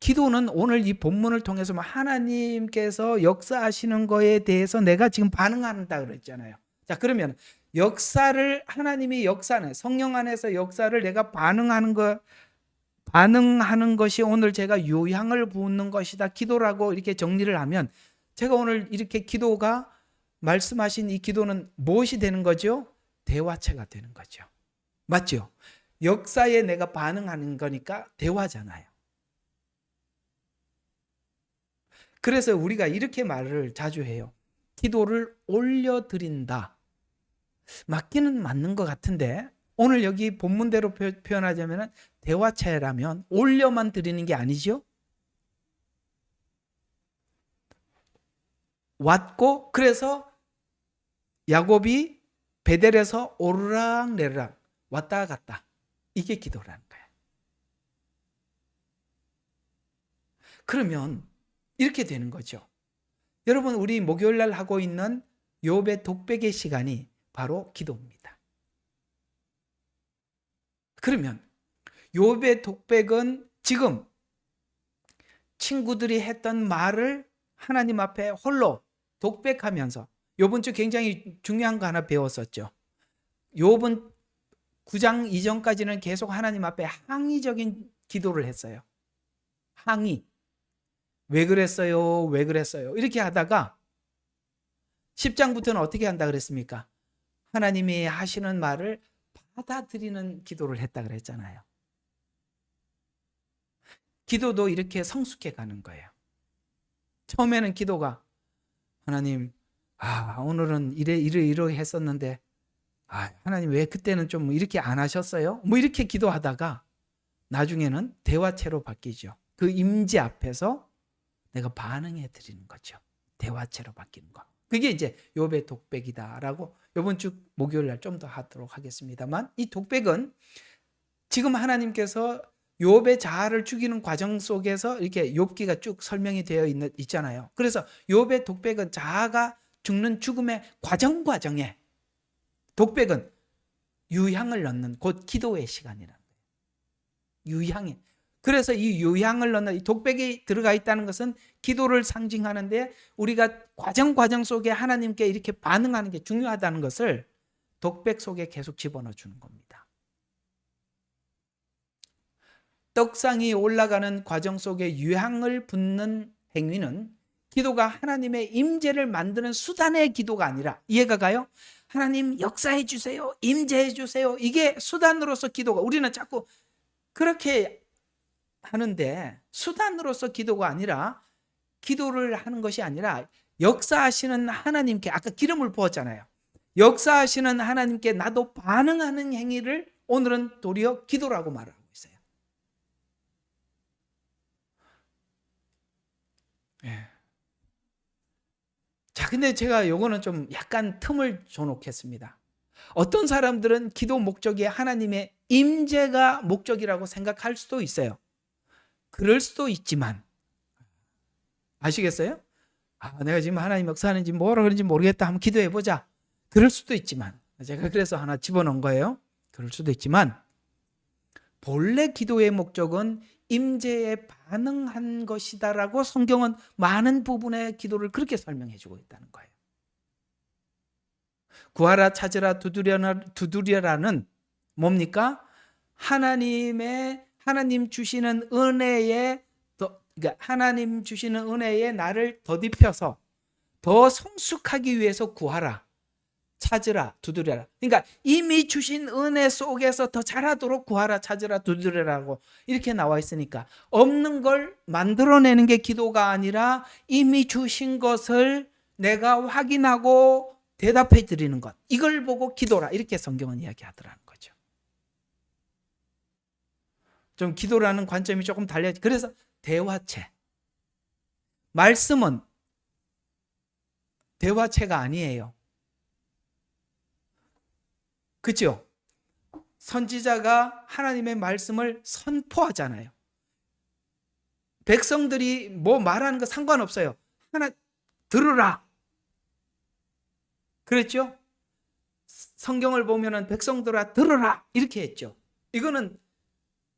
기도는 오늘 이 본문을 통해서 하나님께서 역사하시는 거에 대해서 내가 지금 반응한다 그랬잖아요. 자, 그러면 역사를, 하나님이 역사는 성령 안에서 역사를 내가 반응하는 것이 오늘 제가 유향을 부는 것이다 기도라고 이렇게 정리를 하면, 제가 오늘 이렇게 기도가 말씀하신 이 기도는 무엇이 되는 거죠? 대화체가 되는 거죠. 맞죠? 역사에 내가 반응하는 거니까 대화잖아요. 그래서 우리가 이렇게 말을 자주 해요. 기도를 올려드린다. 맞기는 맞는 것 같은데 오늘 여기 본문대로 표현하자면 대화체라면 올려만 드리는 게 아니죠. 왔고, 그래서 야곱이 베델에서 오르락내리락 왔다 갔다, 이게 기도라는 거예요. 그러면 이렇게 되는 거죠. 여러분, 우리 목요일날 하고 있는 욥의 독백의 시간이 바로 기도입니다. 그러면 욥의 독백은 지금 친구들이 했던 말을 하나님 앞에 홀로 독백하면서, 요번 주 굉장히 중요한 거 하나 배웠었죠. 욥은 9장 이전까지는 계속 하나님 앞에 항의적인 기도를 했어요. 항의. 왜 그랬어요? 왜 그랬어요? 이렇게 하다가 10장부터는 어떻게 한다 그랬습니까? 하나님이 하시는 말을 받아들이는 기도를 했다 그랬잖아요. 기도도 이렇게 성숙해 가는 거예요. 처음에는 기도가 하나님, 오늘은 이래 했었는데, 하나님 왜 그때는 좀 이렇게 안 하셨어요? 뭐 이렇게 기도하다가 나중에는 대화체로 바뀌죠. 그 임재 앞에서 내가 반응해 드리는 거죠. 대화체로 바뀌는 거. 그게 이제 욥의 독백이다라고 이번 주 목요일 날 좀 더 하도록 하겠습니다만, 이 독백은 지금 하나님께서 욥의 자아를 죽이는 과정 속에서 이렇게 욥기가 쭉 설명이 되어 있잖아요. 그래서 욥의 독백은 자아가 죽는 죽음의 과정에, 독백은 유향을 넣는 곧 기도의 시간이라는 거예요. 유향이. 그래서 이 유향을 넣는, 이 독백이 들어가 있다는 것은 기도를 상징하는데, 우리가 과정 속에 하나님께 이렇게 반응하는 게 중요하다는 것을 독백 속에 계속 집어넣어 주는 겁니다. 떡상이 올라가는 과정 속에 유향을 붓는 행위는 기도가 하나님의 임재를 만드는 수단의 기도가 아니라, 이해가 가요? 하나님 역사해 주세요, 임재해 주세요, 이게 수단으로서 기도가, 우리는 자꾸 그렇게 하는데, 수단으로서 기도가 아니라, 기도를 하는 것이 아니라 역사하시는 하나님께, 아까 기름을 부었잖아요. 역사하시는 하나님께 나도 반응하는 행위를 오늘은 도리어 기도라고 말하고 있어요. 예. 자, 근데 제가 요거는 좀 약간 틈을 줘놓겠습니다. 어떤 사람들은 기도 목적이 하나님의 임재가 목적이라고 생각할 수도 있어요. 그럴 수도 있지만, 아시겠어요? 내가 지금 하나님 역사하는지 뭐라 그런지 모르겠다, 한번 기도해보자. 그럴 수도 있지만, 제가 그래서 하나 집어넣은 거예요. 그럴 수도 있지만 본래 기도의 목적은 임재에 반응한 것이다라고 성경은 많은 부분의 기도를 그렇게 설명해 주고 있다는 거예요. 구하라, 찾으라, 두드려라는 뭡니까? 하나님 주시는 은혜에 그러니까 하나님 주시는 은혜에 나를 더딥혀서 더 성숙하기 위해서 구하라, 찾으라, 두드려라. 그러니까 이미 주신 은혜 속에서 더 잘하도록 구하라, 찾으라, 두드려라고 이렇게 나와 있으니까 없는 걸 만들어내는 게 기도가 아니라 이미 주신 것을 내가 확인하고 대답해 드리는 것, 이걸 보고 기도라, 이렇게 성경은 이야기하더라는 거죠. 좀 기도라는 관점이 조금 달라야지. 그래서 대화체, 말씀은 대화체가 아니에요. 그렇죠? 선지자가 하나님의 말씀을 선포하잖아요. 백성들이 뭐 말하는 거 상관없어요. 하나 들으라. 그랬죠? 성경을 보면은 백성들아 들으라 이렇게 했죠. 이거는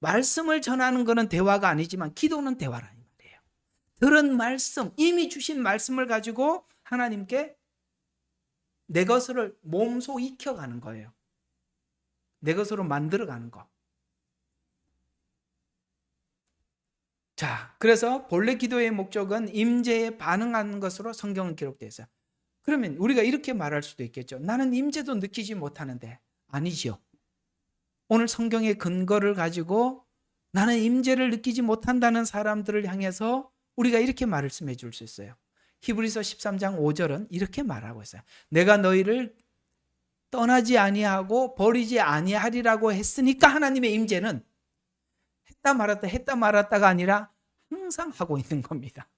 말씀을 전하는 거는 대화가 아니지만 기도는 대화라는 말이에요. 들은 말씀, 이미 주신 말씀을 가지고 하나님께 내 것을 몸소 익혀가는 거예요. 내 것으로 만들어가는 거. 자, 그래서 본래 기도의 목적은 임재에 반응하는 것으로 성경은 기록되어 있어요. 그러면 우리가 이렇게 말할 수도 있겠죠. 나는 임재도 느끼지 못하는데. 아니죠. 오늘 성경의 근거를 가지고 나는 임재를 느끼지 못한다는 사람들을 향해서 우리가 이렇게 말씀해 줄 수 있어요. 히브리서 13장 5절은 이렇게 말하고 있어요. 내가 너희를 떠나지 아니하고 버리지 아니하리라고 했으니까 하나님의 임재는 했다 말았다가 아니라 항상 하고 있는 겁니다.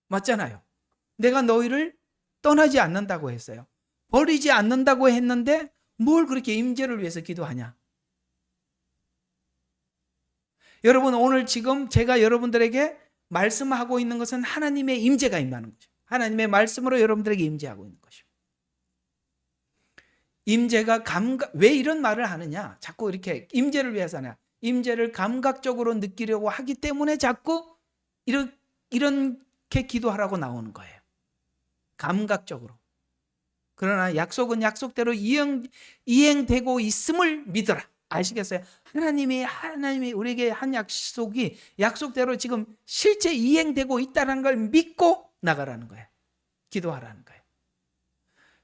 맞잖아요. 내가 너희를 떠나지 않는다고 했어요. 버리지 않는다고 했는데 뭘 그렇게 임재를 위해서 기도하냐? 여러분, 오늘 지금 제가 여러분들에게 말씀하고 있는 것은 하나님의 임재가 임하는 거죠. 하나님의 말씀으로 여러분들에게 임재하고 있는 것이죠. 임재가 왜 이런 말을 하느냐? 자꾸 이렇게 임재를 위해서 하냐? 임재를 감각적으로 느끼려고 하기 때문에 자꾸 이렇게 기도하라고 나오는 거예요. 감각적으로. 그러나 약속은 약속대로 이행되고 있음을 믿어라. 아시겠어요? 하나님이 우리에게 한 약속이 약속대로 지금 실제 이행되고 있다는 걸 믿고 나가라는 거예요. 기도하라는 거예요.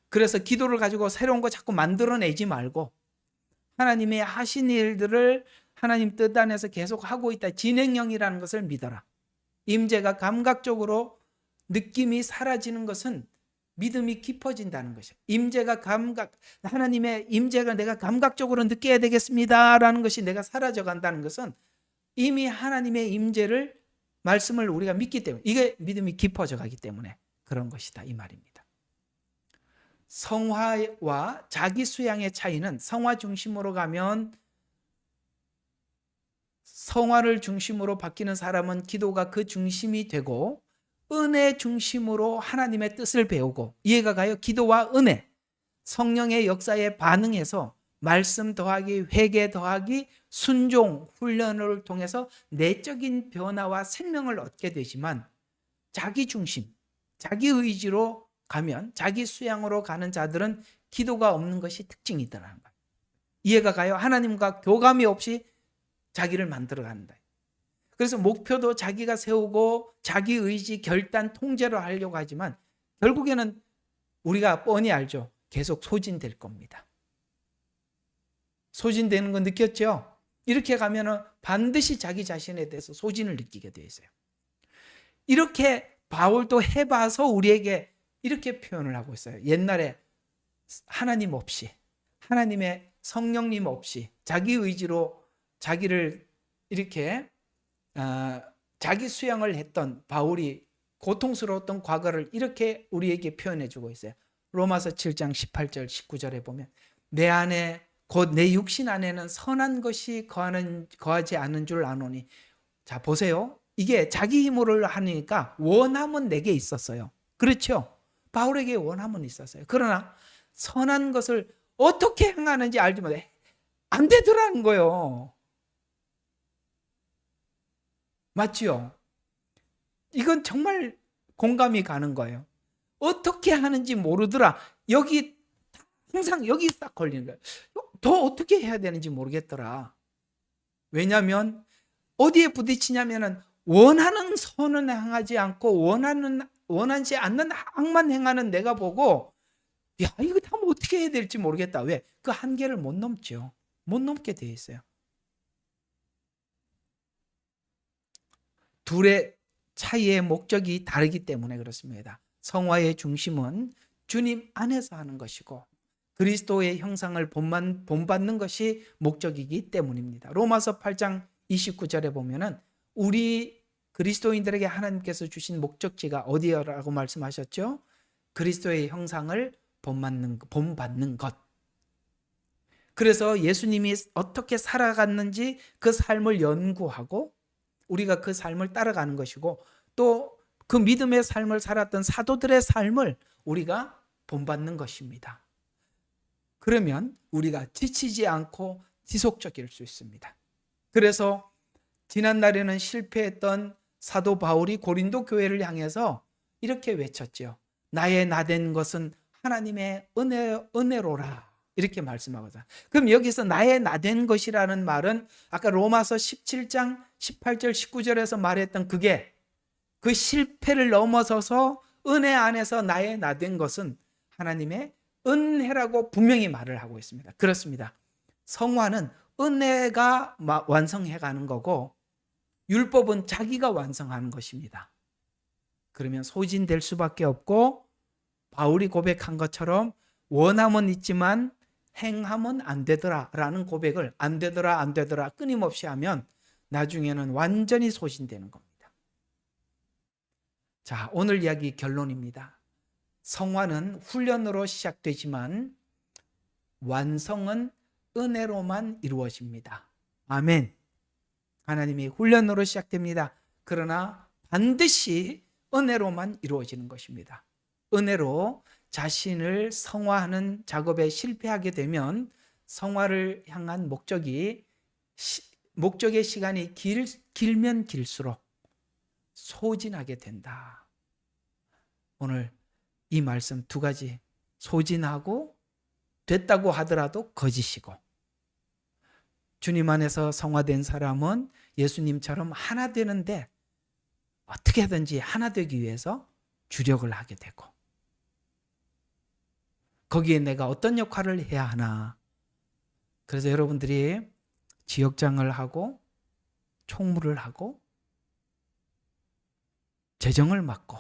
그래서 기도를 가지고 새로운 거 자꾸 만들어내지 말고 하나님이 하신 일들을 하나님 뜻 안에서 계속 하고 있다. 진행형이라는 것을 믿어라. 임재가 감각적으로 느낌이 사라지는 것은 믿음이 깊어진다는 것이에요. 하나님의 임재가 내가 감각적으로 느껴야 되겠습니다라는 것이 내가 사라져 간다는 것은 이미 하나님의 임재를 말씀을 우리가 믿기 때문에 이게 믿음이 깊어져 가기 때문에 그런 것이다 이 말입니다. 성화와 자기 수양의 차이는 성화 중심으로 가면 성화를 중심으로 바뀌는 사람은 기도가 그 중심이 되고 은혜 중심으로 하나님의 뜻을 배우고 이해가 가요? 기도와 은혜, 성령의 역사에 반응해서 말씀 더하기, 회개 더하기, 순종, 훈련을 통해서 내적인 변화와 생명을 얻게 되지만 자기 중심, 자기 의지로 가면 자기 수양으로 가는 자들은 기도가 없는 것이 특징이더라는 거예요. 이해가 가요? 하나님과 교감이 없이 자기를 만들어 간다. 그래서 목표도 자기가 세우고 자기 의지, 결단, 통제로 하려고 하지만 결국에는 우리가 뻔히 알죠. 계속 소진될 겁니다. 소진되는 거 느꼈죠? 이렇게 가면 반드시 자기 자신에 대해서 소진을 느끼게 되어 있어요. 이렇게 바울도 해봐서 우리에게 이렇게 표현을 하고 있어요. 옛날에 하나님 없이, 하나님의 성령님 없이 자기 의지로 자기를 이렇게 자기 수양을 했던 바울이 고통스러웠던 과거를 이렇게 우리에게 표현해 주고 있어요. 로마서 7장 18절 19절에 보면 내 안에 곧 내 육신 안에는 선한 것이 거하지 않은 줄 아노니. 자 보세요. 이게 자기 힘으로 하니까 원함은 내게 있었어요. 그렇죠? 바울에게 원함은 있었어요. 그러나 선한 것을 어떻게 행하는지 알지 못해 안 되더라는 거예요. 맞지요? 이건 정말 공감이 가는 거예요. 어떻게 하는지 모르더라. 여기 항상 여기 딱 걸리는 거예요. 더 어떻게 해야 되는지 모르겠더라. 왜냐하면 어디에 부딪히냐면은 원하는 선은 행하지 않고 원하지 않는 악만 행하는 내가 보고 야 이거 다 어떻게 해야 될지 모르겠다. 왜? 그 한계를 못 넘죠. 못 넘게 돼 있어요. 둘의 차이의 목적이 다르기 때문에 그렇습니다. 성화의 중심은 주님 안에서 하는 것이고 그리스도의 형상을 본받는 것이 목적이기 때문입니다. 로마서 8장 29절에 보면은 우리 그리스도인들에게 하나님께서 주신 목적지가 어디라고 말씀하셨죠? 그리스도의 형상을 본받는 것. 그래서 예수님이 어떻게 살아갔는지 그 삶을 연구하고 우리가 그 삶을 따라가는 것이고 또 그 믿음의 삶을 살았던 사도들의 삶을 우리가 본받는 것입니다. 그러면 우리가 지치지 않고 지속적일 수 있습니다. 그래서 지난날에는 실패했던 사도 바울이 고린도 교회를 향해서 이렇게 외쳤죠. 나의 나된 것은 하나님의 은혜로라. 이렇게 말씀하거든요. 그럼 여기서 나의 나된 것이라는 말은 아까 로마서 17장 18절 19절에서 말했던 그게 그 실패를 넘어서서 은혜 안에서 나의 나된 것은 하나님의 은혜라고 분명히 말을 하고 있습니다. 그렇습니다. 성화는 은혜가 완성해가는 거고 율법은 자기가 완성하는 것입니다. 그러면 소진될 수밖에 없고 바울이 고백한 것처럼 원함은 있지만 행함은 안 되더라 라는 고백을 안 되더라 끊임없이 하면 나중에는 완전히 소진되는 겁니다. 자, 오늘 이야기 결론입니다. 성화는 훈련으로 시작되지만 완성은 은혜로만 이루어집니다. 아멘. 하나님이 훈련으로 시작됩니다. 그러나 반드시 은혜로만 이루어지는 것입니다. 은혜로 자신을 성화하는 작업에 실패하게 되면 성화를 향한 목적의 시간이 길면 길수록 소진하게 된다. 오늘 이 말씀 두 가지, 소진하고 됐다고 하더라도 거짓이고 주님 안에서 성화된 사람은 예수님처럼 하나 되는데 어떻게 하든지 하나 되기 위해서 주력을 하게 되고 거기에 내가 어떤 역할을 해야 하나. 그래서 여러분들이 지역장을 하고 총무를 하고 재정을 맡고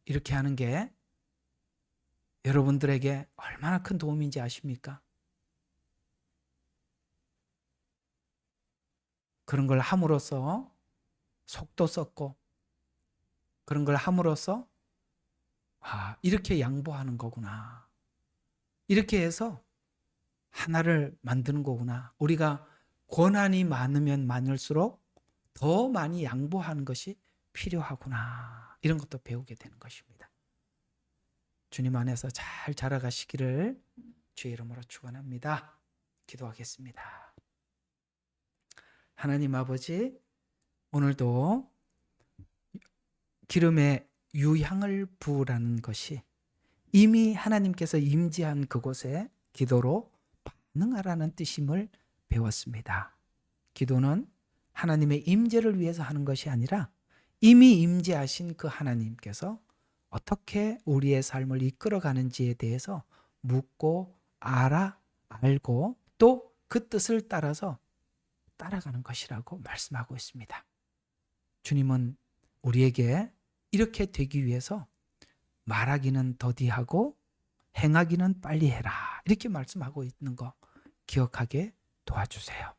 이렇게 하는 게 여러분들에게 얼마나 큰 도움인지 아십니까? 그런 걸 함으로써 속도 썼고 그런 걸 함으로써 이렇게 양보하는 거구나. 이렇게 해서 하나를 만드는 거구나. 우리가 권한이 많으면 많을수록 더 많이 양보하는 것이 필요하구나. 이런 것도 배우게 되는 것입니다. 주님 안에서 잘 자라가시기를 주의 이름으로 축원합니다. 기도하겠습니다. 하나님 아버지, 오늘도 기름에 유향을 부으라는 것이 이미 하나님께서 임재한 그곳에 기도로 반응하라는 뜻임을 배웠습니다. 기도는 하나님의 임재를 위해서 하는 것이 아니라 이미 임재하신 그 하나님께서 어떻게 우리의 삶을 이끌어가는지에 대해서 묻고 알고 또 그 뜻을 따라서 따라가는 것이라고 말씀하고 있습니다. 주님은 우리에게 이렇게 되기 위해서 말하기는 더디하고 행하기는 빨리 해라. 이렇게 말씀하고 있는 거 기억하게 도와주세요.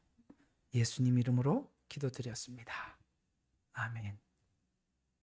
예수님 이름으로 기도드렸습니다. 아멘.